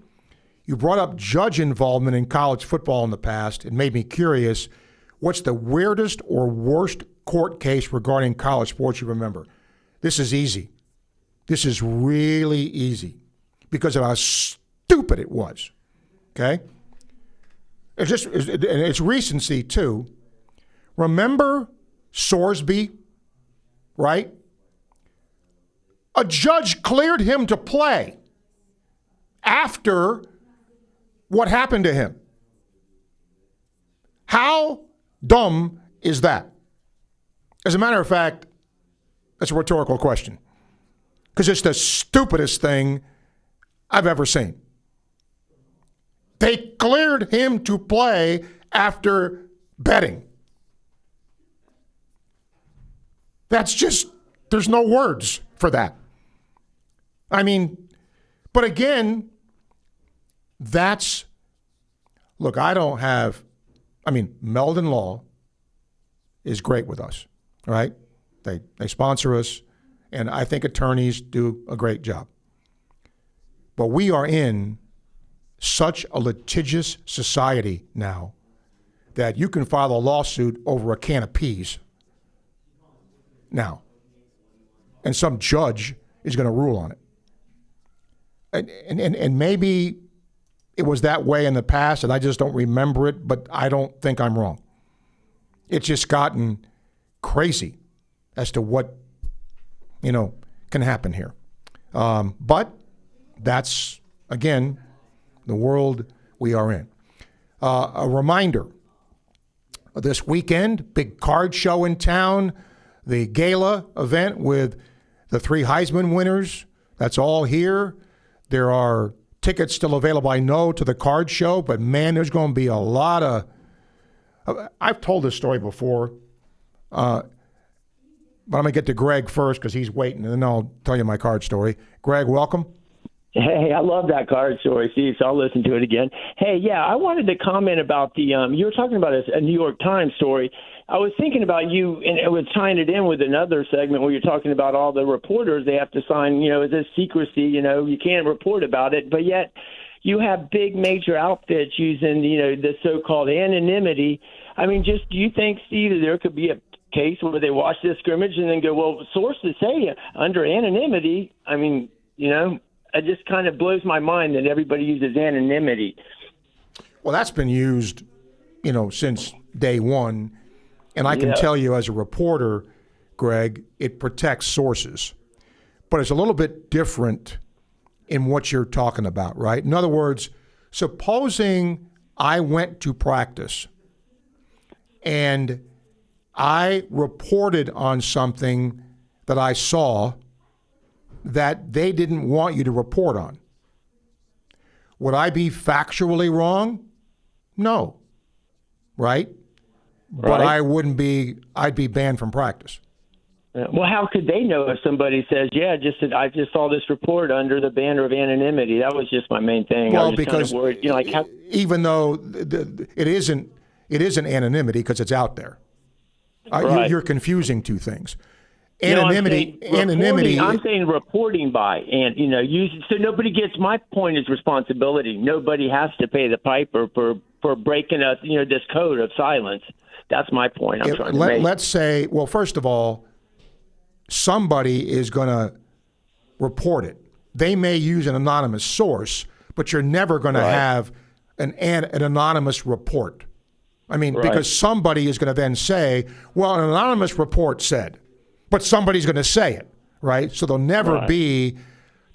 you brought up judge involvement in college football in the past. It made me curious. What's the weirdest or worst court case regarding college sports you remember? This is easy. This is really easy because of how stupid it was. Okay? It's recency, too. Remember Sorsby, right? A judge cleared him to play after what happened to him. How dumb is that? As a matter of fact, that's a rhetorical question because it's the stupidest thing I've ever seen. They cleared him to play after betting. That's just, there's no words for that. I mean, but again, look, Meldon Law is great with us, right? They sponsor us, and I think attorneys do a great job. But we are in such a litigious society now that you can file a lawsuit over a can of peas now, and some judge is going to rule on it. And maybe it was that way in the past, and I just don't remember it, but I don't think I'm wrong. It's just gotten crazy as to what, can happen here. But that's, again, the world we are in. A reminder, this weekend, big card show in town, the gala event with the 3 Heisman winners. That's all here. There are tickets still available, I know, to the card show, but man, there's going to be a lot of... I've told this story before, but I'm going to get to Greg first because he's waiting, and then I'll tell you my card story. Greg, welcome. Hey, I love that card story, Steve, so I'll listen to it again. Hey, yeah, I wanted to comment about the you were talking about a New York Times story. I was thinking about you, and it was tying it in with another segment where you're talking about all the reporters they have to sign, is this secrecy, you can't report about it, but yet you have big major outfits using, the so-called anonymity. I mean, do you think, Steve, that there could be a case where they watch this scrimmage and then go, well, sources say under anonymity? I mean, it just kind of blows my mind that everybody uses anonymity. Well, that's been used, since day one. And I can tell you as a reporter, Greg, it protects sources. But it's a little bit different in what you're talking about, right? In other words, supposing I went to practice and I reported on something that I saw that they didn't want you to report on. Would I be factually wrong? No. Right? But I'd be banned from practice. Well, how could they know if somebody says, I just saw this report under the banner of anonymity? That was just my main thing. Well, I was just because kind of worried, even though it isn't anonymity because it's out there. Right. You're confusing two things. anonymity. I'm saying reporting by, and so nobody gets. My point is responsibility. Nobody has to pay the piper for breaking this code of silence. That's my point. I'm trying to make. Let's say, well, first of all, somebody is going to report it. They may use an anonymous source, but you're never going to have an anonymous report. I mean, because somebody is going to then say, well, an anonymous report said, but somebody's going to say it, right? So there'll never be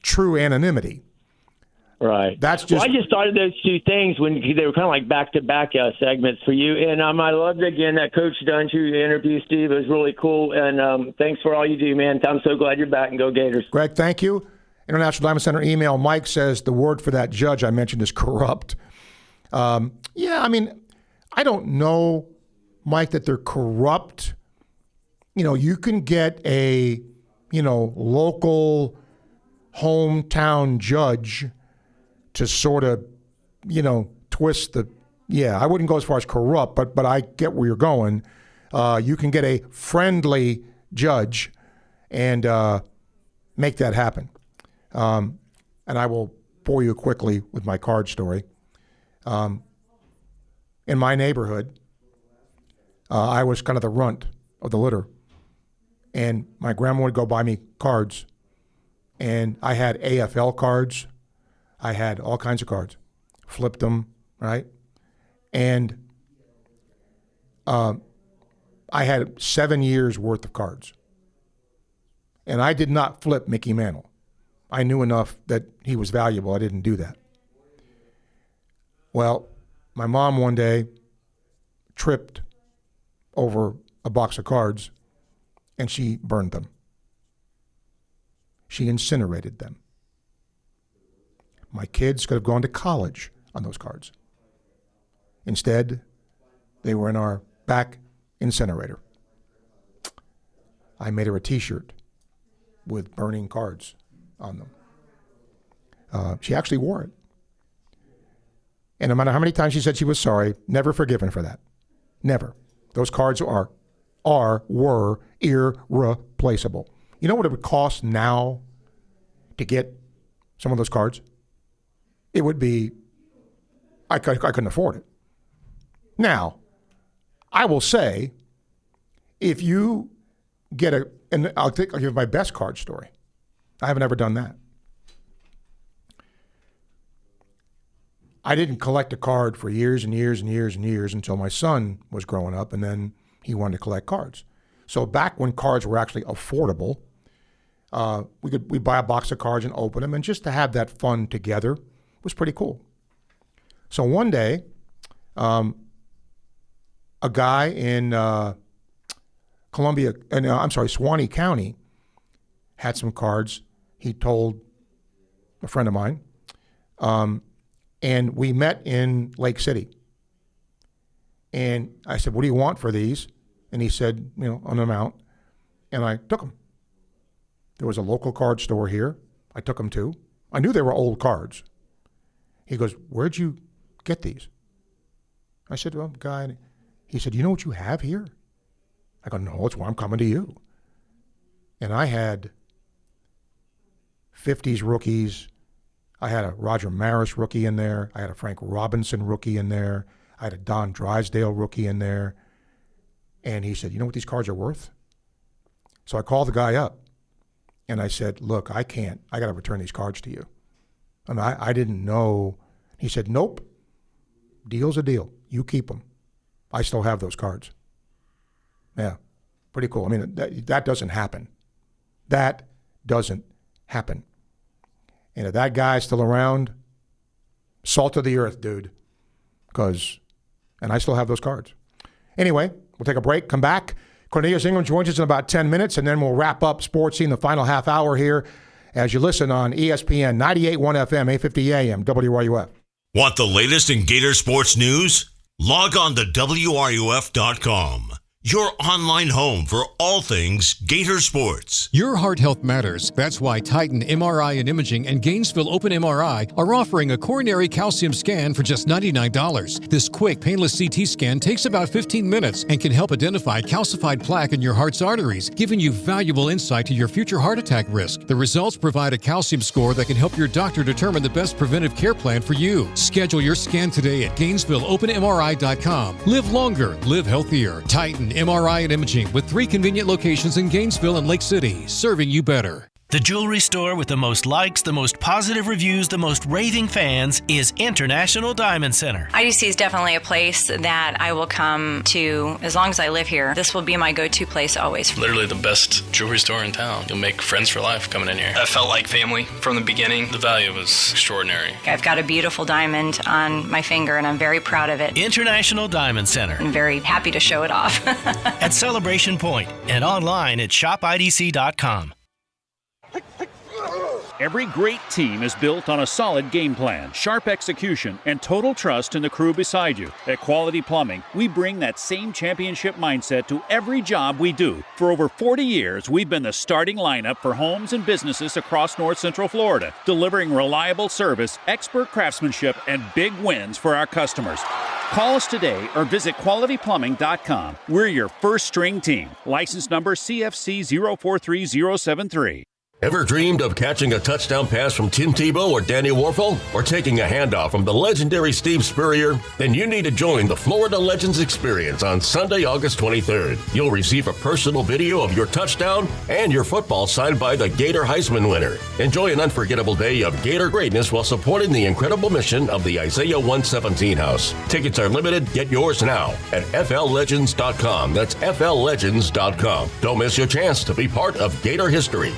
true anonymity. Right. That's just. Well, I just thought of those two things when they were kind of like back-to-back segments for you. And I loved, again, that Coach Dungy interview, Steve. It was really cool. And thanks for all you do, man. I'm so glad you're back, and go Gators. Greg, thank you. International Diamond Center email. Mike says the word for that judge I mentioned is corrupt. Yeah, I mean, I don't know, Mike, that they're corrupt. You can get a, local hometown judge to sort of, twist the, I wouldn't go as far as corrupt, but I get where you're going. You can get a friendly judge and make that happen. And I will bore you quickly with my card story. In my neighborhood, I was kind of the runt of the litter. And my grandma would go buy me cards. And I had AFL cards. I had all kinds of cards. Flipped them, right? And I had 7 years worth of cards. And I did not flip Mickey Mantle. I knew enough that he was valuable. I didn't do that. Well, my mom one day tripped over a box of cards and she burned them. She incinerated them. My kids could have gone to college on those cards. Instead, they were in our back incinerator. I made her a T-shirt with burning cards on them. She actually wore it. And no matter how many times she said she was sorry, never forgiven for that. Never. Those cards were irreplaceable. You know what it would cost now to get some of those cards? It would be, I couldn't afford it. Now, I will say, if you get and I'll give my best card story. I haven't ever done that. I didn't collect a card for years and years and years and years until my son was growing up, and then he wanted to collect cards. So back when cards were actually affordable, we'd buy a box of cards and open them, and just to have that fun together was pretty cool. So one day, a guy in Suwannee County had some cards. He told a friend of mine, and we met in Lake City. And I said, what do you want for these? And he said, an amount. And I took them. There was a local card store here. I took them to. I knew they were old cards. He goes, where'd you get these? I said, well, guy. He said, you know what you have here? I go, no, it's why I'm coming to you. And I had 50s rookies. I had a Roger Maris rookie in there. I had a Frank Robinson rookie in there. I had a Don Drysdale rookie in there. And he said, you know what these cards are worth? So I called the guy up and I said, look, I can't. I got to return these cards to you. And I didn't know. He said, nope. Deal's a deal. You keep them. I still have those cards. Yeah, pretty cool. I mean, that doesn't happen. That doesn't happen. And if that guy's still around, salt of the earth, dude. And I still have those cards. Anyway, we'll take a break, come back. Cornelius Ingram joins us in about 10 minutes, and then we'll wrap up Sports Scene, the final half hour here, as you listen on ESPN 98.1 FM, 850 AM, WRUF. Want the latest in Gator sports news? Log on to WRUF.com. Your online home for all things Gator Sports. Your heart health matters. That's why Titan MRI and Imaging and Gainesville Open MRI are offering a coronary calcium scan for just $99. This quick, painless CT scan takes about 15 minutes and can help identify calcified plaque in your heart's arteries, giving you valuable insight to your future heart attack risk. The results provide a calcium score that can help your doctor determine the best preventive care plan for you. Schedule your scan today at GainesvilleOpenMRI.com. Live longer, live healthier. Titan MRI and Imaging with 3 convenient locations in Gainesville and Lake City, serving you better. The jewelry store with the most likes, the most positive reviews, the most raving fans is International Diamond Center. IDC is definitely a place that I will come to as long as I live here. This will be my go-to place always. Literally the best jewelry store in town. You'll make friends for life coming in here. I felt like family from the beginning. The value was extraordinary. I've got a beautiful diamond on my finger and I'm very proud of it. International Diamond Center. I'm very happy to show it off. At Celebration Point and online at shopidc.com. Every great team is built on a solid game plan, sharp execution, and total trust in the crew beside you. At Quality Plumbing, we bring that same championship mindset to every job we do. For over 40 years, we've been the starting lineup for homes and businesses across North Central Florida, delivering reliable service, expert craftsmanship, and big wins for our customers. Call us today or visit qualityplumbing.com. We're your first string team. License number CFC 043073. Ever dreamed of catching a touchdown pass from Tim Tebow or Danny Warfel? Or taking a handoff from the legendary Steve Spurrier? Then you need to join the Florida Legends Experience on Sunday, August 23rd. You'll receive a personal video of your touchdown and your football signed by the Gator Heisman winner. Enjoy an unforgettable day of Gator greatness while supporting the incredible mission of the Isaiah 117 House. Tickets are limited. Get yours now at FLLegends.com. That's FLLegends.com. Don't miss your chance to be part of Gator history.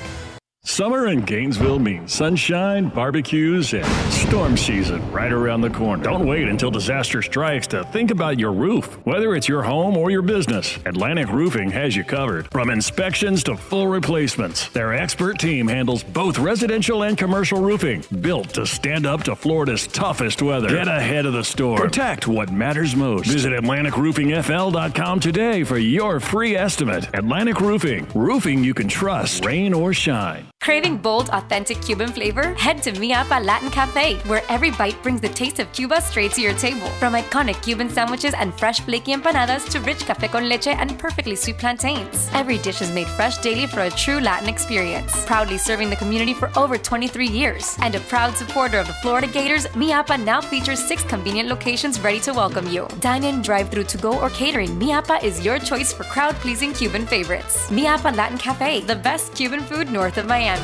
Summer in Gainesville means sunshine, barbecues, and storm season right around the corner. Don't wait until disaster strikes to think about your roof. Whether it's your home or your business, Atlantic Roofing has you covered. From inspections to full replacements, their expert team handles both residential and commercial roofing, built to stand up to Florida's toughest weather. Get ahead of the storm. Protect what matters most. Visit AtlanticRoofingFL.com today for your free estimate. Atlantic Roofing. Roofing you can trust, rain or shine. Craving bold, authentic Cuban flavor? Head to Mi Apa Latin Cafe, where every bite brings the taste of Cuba straight to your table. From iconic Cuban sandwiches and fresh flaky empanadas to rich café con leche and perfectly sweet plantains. Every dish is made fresh daily for a true Latin experience. Proudly serving the community for over 23 years. And a proud supporter of the Florida Gators, Mi Apa now features 6 convenient locations ready to welcome you. Dine-in, drive-thru, to-go, or catering, Mi Apa is your choice for crowd-pleasing Cuban favorites. Mi Apa Latin Cafe, the best Cuban food north of Miami.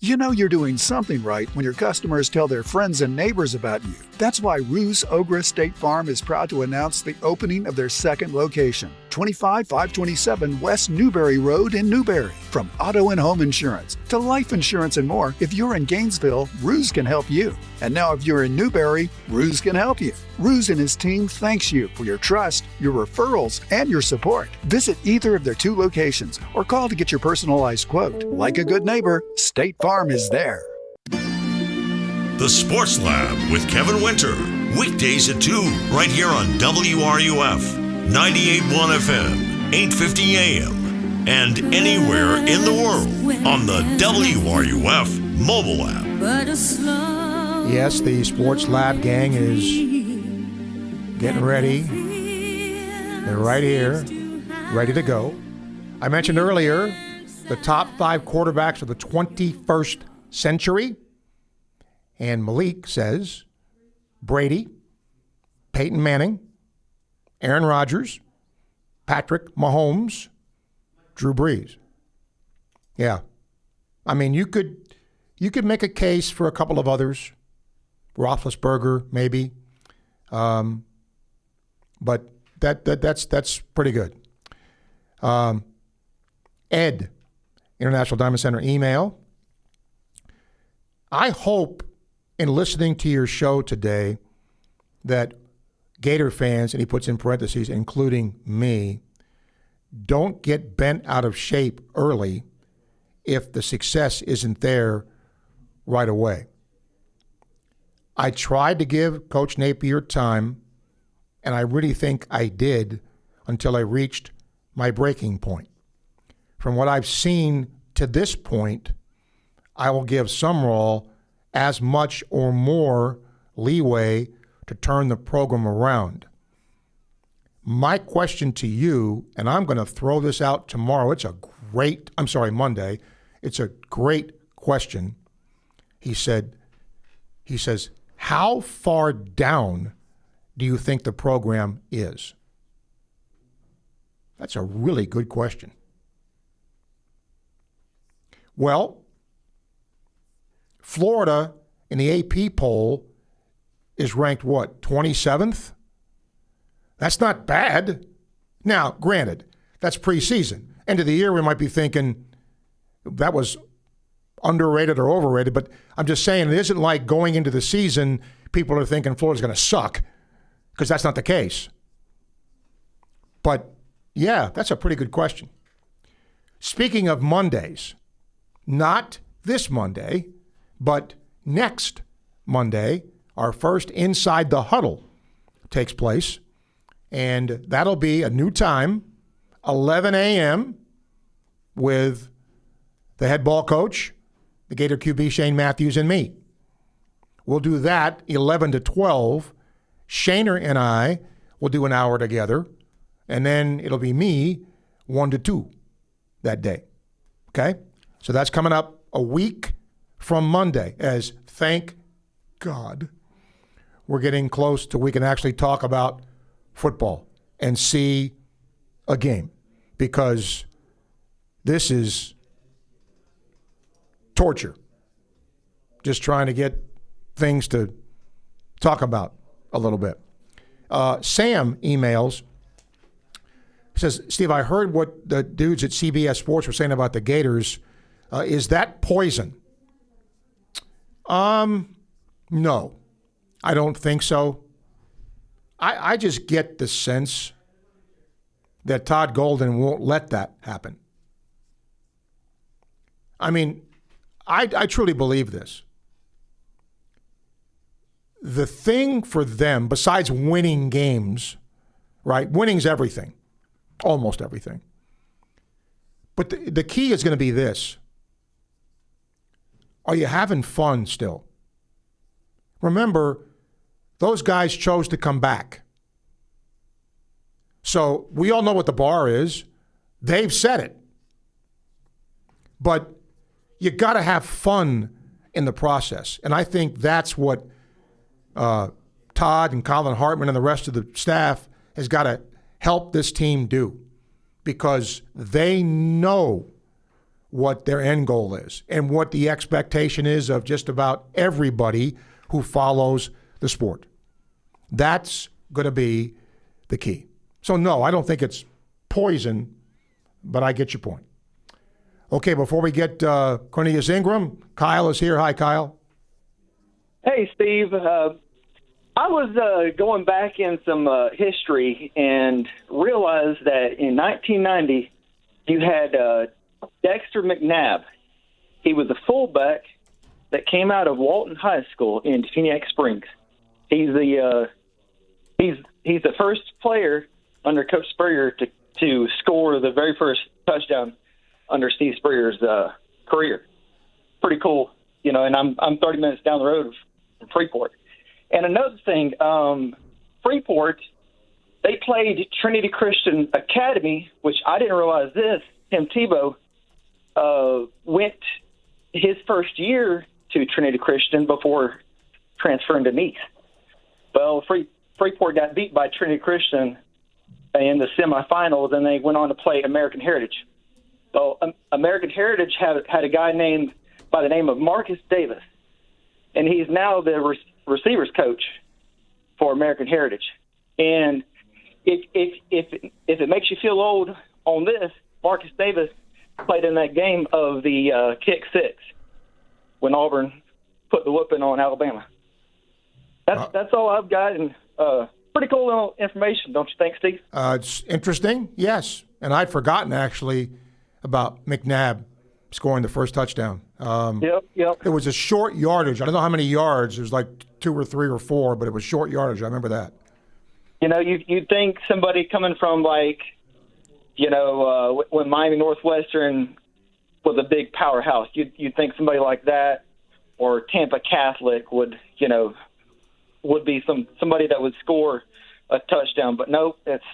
You know you're doing something right when your customers tell their friends and neighbors about you. That's why Ruse Ogra State Farm is proud to announce the opening of their second location, 25527 West Newberry Road in Newberry. From auto and home insurance to life insurance and more, if you're in Gainesville, Ruse can help you. And now if you're in Newberry, Ruse can help you. Ruse and his team thanks you for your trust, your referrals, and your support. Visit either of their 2 locations or call to get your personalized quote. Like a good neighbor, State Farm is there. The Sports Lab with Kevin Winter. Weekdays at 2, right here on WRUF, 98.1 FM, 850 AM, and anywhere in the world on the WRUF mobile app. Yes, the Sports Lab gang is getting ready. They're right here, ready to go. I mentioned earlier the top 5 quarterbacks of the 21st century. And Malik says Brady, Peyton Manning, Aaron Rodgers, Patrick Mahomes, Drew Brees. Yeah. I mean, you could make a case for a couple of others. Roethlisberger, maybe. But that's pretty good. Ed, International Diamond Center email. I hope in listening to your show today that Gator fans, and he puts in parentheses, including me, don't get bent out of shape early if the success isn't there right away. I tried to give Coach Napier time, and I really think I did until I reached my breaking point. From what I've seen to this point, I will give Sumrall as much or more leeway to turn the program around. My question to you, and I'm going to throw this out tomorrow. Monday. It's a great question. He says, how far down do you think the program is? That's a really good question. Well, Florida in the AP poll is ranked what, 27th? That's not bad. Now, granted, that's preseason. End of the year, we might be thinking that was underrated or overrated, but I'm just saying it isn't like going into the season, people are thinking Florida's going to suck, because that's not the case. But, yeah, that's a pretty good question. Speaking of Mondays, not this Monday, but next Monday, our first Inside the Huddle takes place, and that'll be a new time, 11 a.m., with the head ball coach, the Gator QB Shane Matthews, and me. We'll do that 11 to 12. Shaner and I will do an hour together, and then it'll be me 1 to 2 that day. Okay? So that's coming up a week from Monday, as thank God we're getting close to we can actually talk about football and see a game, because this is torture. Just trying to get things to talk about a little bit. Sam emails, says, Steve, I heard what the dudes at CBS Sports were saying about the Gators. Is that poison? No, I don't think so. I just get the sense that Todd Golden won't let that happen. I mean, I truly believe this. The thing for them, besides winning games, right? Winning's everything, almost everything. But the key is going to be this. Are you having fun still? Remember, those guys chose to come back. So we all know what the bar is. They've said it. But you got to have fun in the process. And I think that's what Todd and Colin Hartman and the rest of the staff has got to help this team do, because they know what their end goal is and what the expectation is of just about everybody who follows the sport. That's going to be the key. So, no, I don't think it's poison, but I get your point. Okay, before we get Cornelius Ingram, Kyle is here. Hi, Kyle. Hey, Steve. I was going back in some history and realized that in 1990 you had Dexter McNabb. He was a fullback that came out of Walton High School in Phoenix Springs. He's the first player under Coach Spurrier to score the very first touchdown under Steve Spurrier's career. Pretty cool, and I'm 30 minutes down the road from Freeport. And another thing, Freeport, they played Trinity Christian Academy, which I didn't realize this. Tim Tebow went his first year to Trinity Christian before transferring to Nice. Well, Freeport got beat by Trinity Christian in the semifinals, and they went on to play American Heritage. Well, American Heritage had a guy named by the name of Marcus Davis, and he's now the receivers coach for American Heritage. And if it makes you feel old on this, Marcus Davis played in that game of the kick six when Auburn put the whooping on Alabama. That's all I've got, and pretty cool little information, don't you think, Steve? It's interesting, yes. And I'd forgotten, actually, about McNabb scoring the first touchdown. Yep. It was a short yardage. I don't know how many yards. It was like 2 or 3 or 4, but it was short yardage. I remember that. You'd think somebody coming from, like, when Miami Northwestern was a big powerhouse, you'd think somebody like that or Tampa Catholic would be somebody that would score a touchdown. But no, it's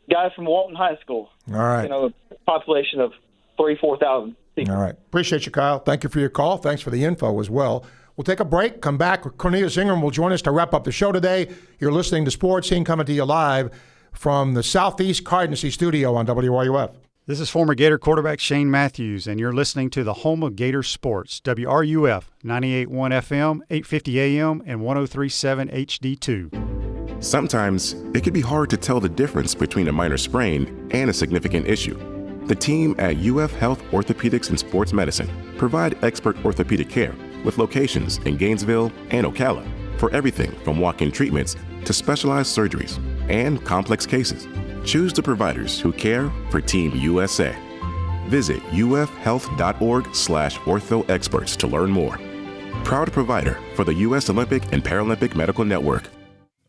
guys from Walton High School. All right. A population of 4,000 people. All right. Appreciate you, Kyle. Thank you for your call. Thanks for the info as well. We'll take a break, come back. Cornelius Ingram will join us to wrap up the show today. You're listening to Sports Scene, coming to you live from the Southeast Cardincy studio on WRUF. This is former Gator quarterback Shane Matthews, and you're listening to the home of Gator sports, WRUF, 98.1 FM, 850 AM, and 103.7 HD2. Sometimes it can be hard to tell the difference between a minor sprain and a significant issue. The team at UF Health Orthopedics and Sports Medicine provide expert orthopedic care with locations in Gainesville and Ocala for everything from walk-in treatments to specialized surgeries and complex cases. Choose the providers who care for Team USA. Visit ufhealth.org/orthoexperts to learn more. Proud provider for the U.S. Olympic and Paralympic Medical Network.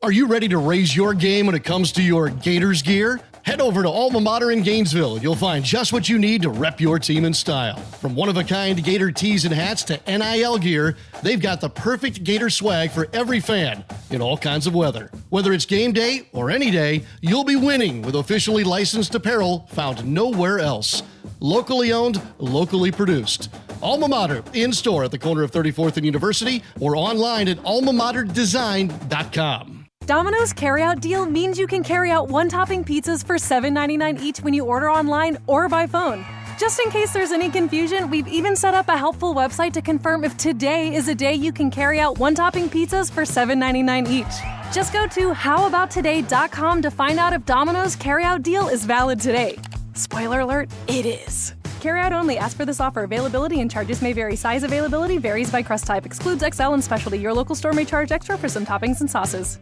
Are you ready to raise your game when it comes to your Gators gear? Head over to Alma Mater in Gainesville. You'll find just what you need to rep your team in style. From one-of-a-kind Gator tees and hats to NIL gear, they've got the perfect Gator swag for every fan in all kinds of weather. Whether it's game day or any day, you'll be winning with officially licensed apparel found nowhere else. Locally owned, locally produced. Alma Mater, in-store at the corner of 34th and University or online at almamaterdesign.com. Domino's carryout deal means you can carry out one-topping pizzas for $7.99 each when you order online or by phone. Just in case there's any confusion, we've even set up a helpful website to confirm if today is a day you can carry out one-topping pizzas for $7.99 each. Just go to howaboutoday.com to find out if Domino's carryout deal is valid today. Spoiler alert, it is. Carryout only. Ask for this offer. Availability and charges may vary. Size availability varies by crust type. Excludes XL and specialty. Your local store may charge extra for some toppings and sauces.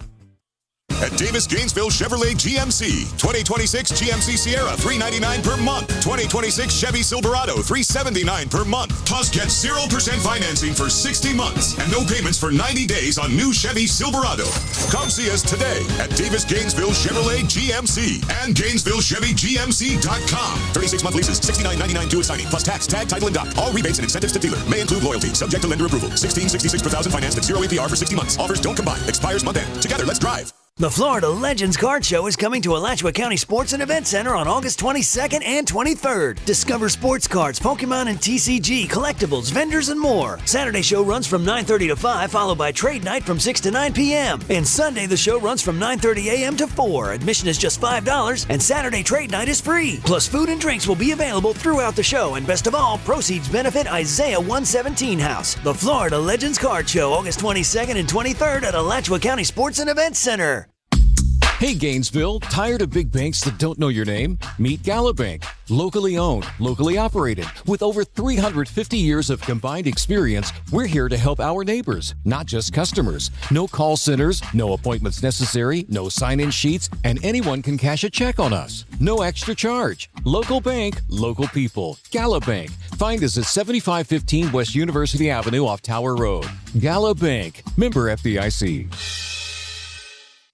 At Davis Gainesville Chevrolet GMC, 2026 GMC Sierra $399 per month, 2026 Chevy Silverado $379 per month. Plus, get 0% financing for 60 months and no payments for 90 days on new Chevy Silverado. Come see us today at Davis Gainesville Chevrolet GMC and GainesvilleChevyGMC.com. 36-month leases, $69.99 due at signing, plus tax, tag, title, and dock. All rebates and incentives to dealer may include loyalty, subject to lender approval. $16.66 per thousand financed at 0 APR for 60 months. Offers don't combine. Expires month end. Together, let's drive. The Florida Legends Card Show is coming to Alachua County Sports and Event Center on August 22nd and 23rd. Discover sports cards, Pokemon and TCG, collectibles, vendors, and more. Saturday show runs from 9:30 to 5, followed by trade night from 6 to 9 p.m. And Sunday the show runs from 9:30 a.m. to 4. Admission is just $5, and Saturday trade night is free. Plus, food and drinks will be available throughout the show, and best of all, proceeds benefit Isaiah 117 House. The Florida Legends Card Show, August 22nd and 23rd at Alachua County Sports and Event Center. Hey Gainesville, tired of big banks that don't know your name? Meet Galabank. Locally owned, locally operated. With over 350 years of combined experience, we're here to help our neighbors, not just customers. No call centers, no appointments necessary, no sign-in sheets, and anyone can cash a check on us. No extra charge. Local bank, local people. Galabank. Find us at 7515 West University Avenue off Tower Road. Galabank. Member FDIC.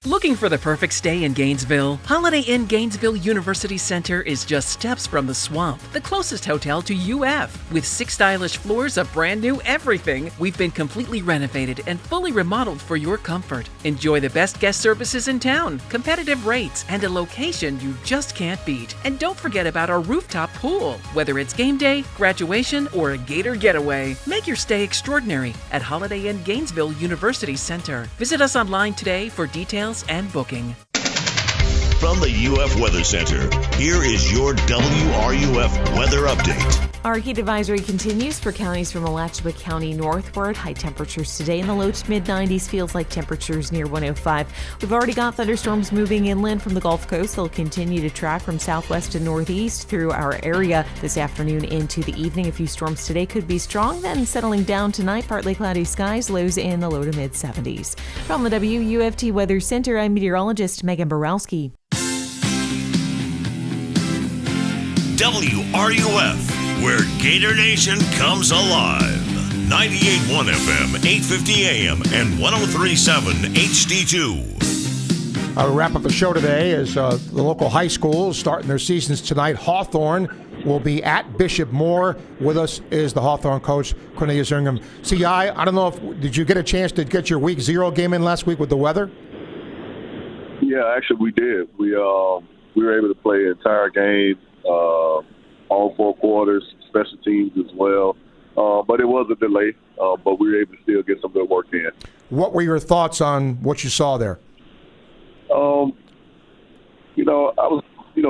Looking for the perfect stay in Gainesville? Holiday Inn Gainesville University Center is just steps from the Swamp, the closest hotel to UF. With 6 stylish floors of brand new everything, we've been completely renovated and fully remodeled for your comfort. Enjoy the best guest services in town, competitive rates, and a location you just can't beat. And don't forget about our rooftop pool. Whether it's game day, graduation, or a Gator getaway, make your stay extraordinary at Holiday Inn Gainesville University Center. Visit us online today for details and booking. From the UF Weather Center, here is your WRUF weather update. Our heat advisory continues for counties from Alachua County northward. High temperatures today in the low to mid-90s. Feels like temperatures near 105. We've already got thunderstorms moving inland from the Gulf Coast. They'll continue to track from southwest to northeast through our area this afternoon into the evening. A few storms today could be strong, then settling down tonight. Partly cloudy skies, lows in the low to mid-70s. From the WUFT Weather Center, I'm meteorologist Megan Borowski. WRUF, where Gator Nation comes alive. 98.1 FM, 850 AM, and 103.7 HD2. Wrap up the show today as the local high schools starting their seasons tonight. Hawthorne will be at Bishop Moore. With us is the Hawthorne coach, Cornelius Ingram. CI, I don't know did you get a chance to get your week 0 game in last week with the weather? Yeah, actually we did. We were able to play the entire game, all 4 quarters, special teams as well. But it was a delay, but we were able to still get some good work in. What were your thoughts on what you saw there? I was,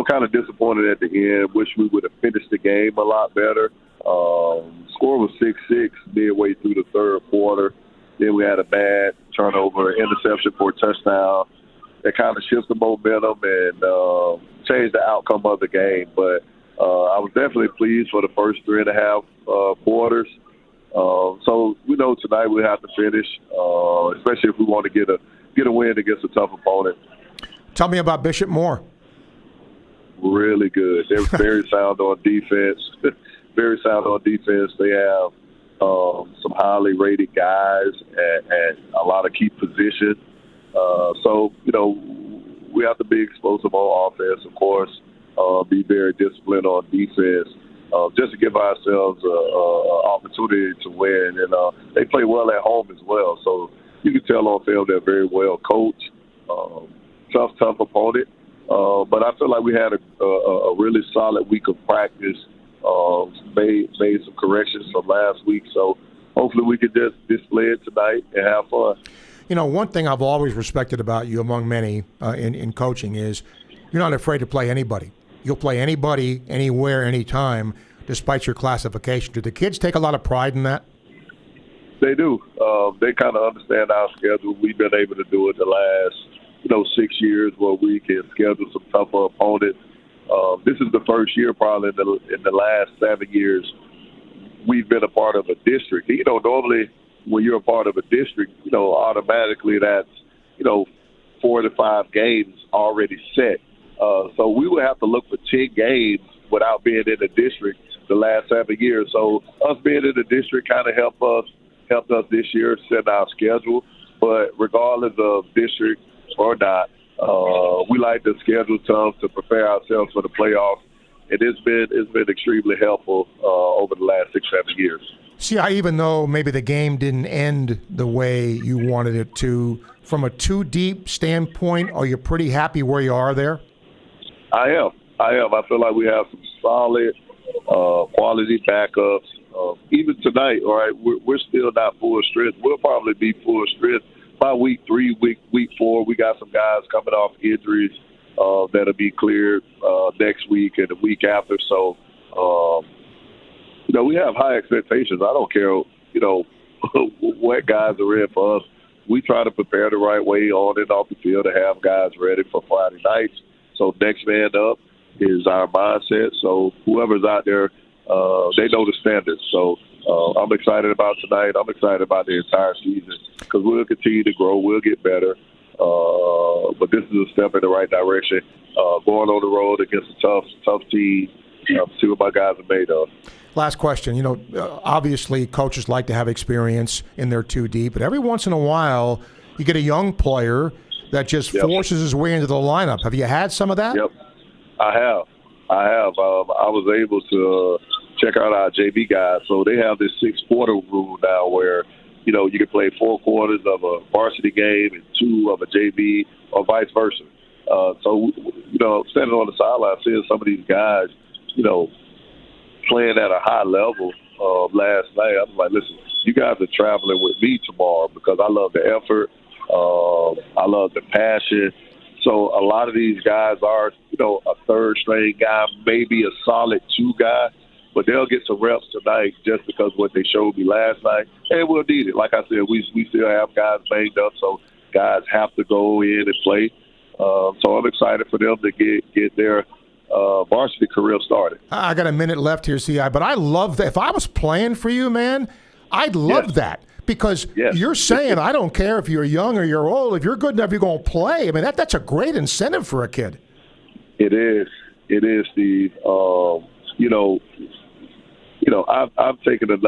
kind of disappointed at the end. Wish we would have finished the game a lot better. Score was 6-6 midway through the third quarter. Then we had a bad turnover, interception for a touchdown. That kind of shifted the momentum and changed the outcome of the game. But I was definitely pleased for the first 3.5 quarters. So we know tonight we have to finish, especially if we want to get a win against a tough opponent. Tell me about Bishop Moore. Really good. They're very sound on defense. Very sound on defense. They have some highly rated guys at a lot of key positions. So, we have to be explosive on offense, of course, be very disciplined on defense, just to give ourselves an opportunity to win. And they play well at home as well. So you can tell on film they're very well coached. Tough opponent. But I feel like we had a really solid week of practice, made some corrections from last week. So hopefully we can just display it tonight and have fun. One thing I've always respected about you among many in coaching is you're not afraid to play anybody. You'll play anybody, anywhere, anytime, despite your classification. Do the kids take a lot of pride in that? They do. They kind of understand our schedule. We've been able to do it the last 6 years where we can schedule some tougher opponents. This is the first year probably in the last 7 years we've been a part of a district. Normally when you're a part of a district, automatically that's, 4 to 5 games already set. So we would have to look for 10 games without being in the district the last 7 years. So us being in the district kind of helped us this year set our schedule. But regardless of district or not, we like to schedule tough to prepare ourselves for the playoffs. And it's been extremely helpful over the last 6-7 years. See, even though maybe the game didn't end the way you wanted it to, from a 2-deep standpoint, are you pretty happy where you are there? I am. I feel like we have some solid, quality backups. Even tonight, all right, we're still not full strength. We'll probably be full strength by week 3, week 4. We got some guys coming off injuries that'll be cleared next week and the week after. So, we have high expectations. I don't care, what guys are in for us. We try to prepare the right way on and off the field to have guys ready for Friday nights. So next man up is our mindset. So whoever's out there, they know the standards. So I'm excited about tonight. I'm excited about the entire season because we'll continue to grow. We'll get better. But this is a step in the right direction. Going on the road against a tough team, see what my guys are made of. Last question. Obviously coaches like to have experience in their 2-deep, but every once in a while you get a young player that just forces his way into the lineup. Have you had some of that? Yep, I have. I was able to check out our JV guys. So they have this 6-quarter rule now where, you can play 4 quarters of a varsity game and 2 of a JV or vice versa. So, standing on the sideline, seeing some of these guys, playing at a high level last night, I was like, listen, you guys are traveling with me tomorrow because I love the effort. I love the passion. So a lot of these guys are, a third-string guy, maybe a solid 2 guy, but they'll get some reps tonight just because what they showed me last night. And we'll need it. Like I said, we still have guys banged up, so guys have to go in and play. So I'm excited for them to get their varsity career started. I got a minute left here, CI, but I love that. If I was playing for you, man, I'd love that. Because you're saying, I don't care if you're young or you're old. If you're good enough, you're going to play. I mean, that's a great incentive for a kid. It is, Steve. I've taken a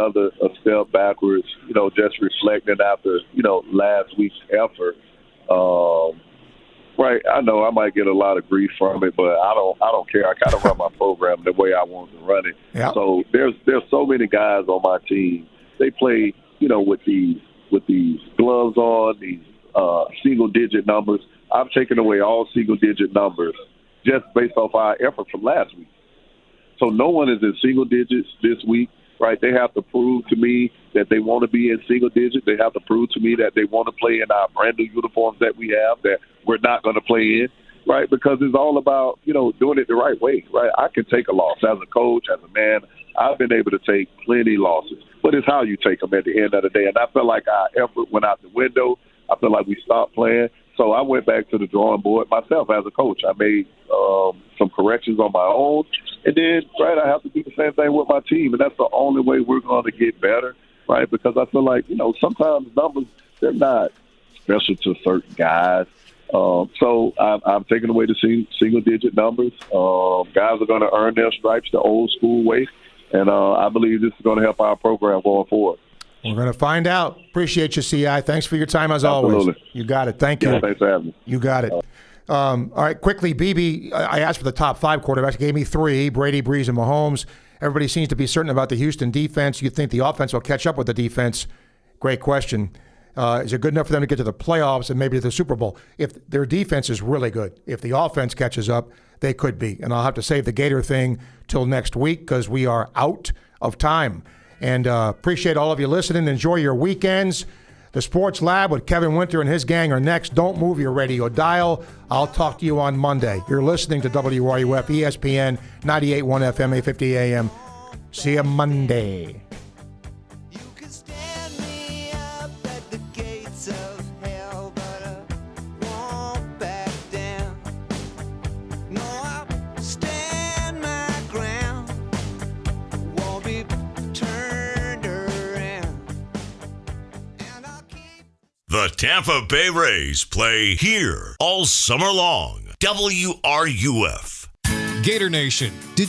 step backwards. Just reflecting after last week's effort. Right, I know I might get a lot of grief from it, but I don't care. I kind of run my program the way I want to run it. Yep. So there's so many guys on my team. They play, with these gloves on, these single digit numbers. I've taken away all single digit numbers just based off our effort from last week. So no one is in single digits this week, right? They have to prove to me that they want to be in single digits. They have to prove to me that they want to play in our brand new uniforms that we have that we're not going to play in, right? Because it's all about, doing it the right way, right? I can take a loss as a coach, as a man. I've been able to take plenty losses, but it's how you take them at the end of the day. And I felt like our effort went out the window. I feel like we stopped playing. So I went back to the drawing board myself as a coach. I made some corrections on my own. And then, right, I have to do the same thing with my team. And that's the only way we're going to get better, right? Because I feel like, sometimes numbers, they're not special to certain guys. So I'm taking away the single-digit numbers. Guys are going to earn their stripes the old-school way. And I believe this is going to help our program going forward. We're going to find out. Appreciate you, CI. Thanks for your time as Absolutely. always. You got it. Thank you. Yeah, thanks for having me. You got it. All right, quickly, BB, I asked for the top 5 quarterbacks. Gave me 3, Brady, Breeze, and Mahomes. Everybody seems to be certain about the Houston defense. You think the offense will catch up with the defense? Great question. Is it good enough for them to get to the playoffs and maybe to the Super Bowl? If their defense is really good, if the offense catches up, they could be. And I'll have to save the Gator thing till next week because we are out of time. And appreciate all of you listening. Enjoy your weekends. The Sports Lab with Kevin Winter and his gang are next. Don't move your radio dial. I'll talk to you on Monday. You're listening to WRUF ESPN 98.1 FM, 850 AM. See you Monday. The Tampa Bay Rays play here all summer long. WRUF. Gator Nation, did you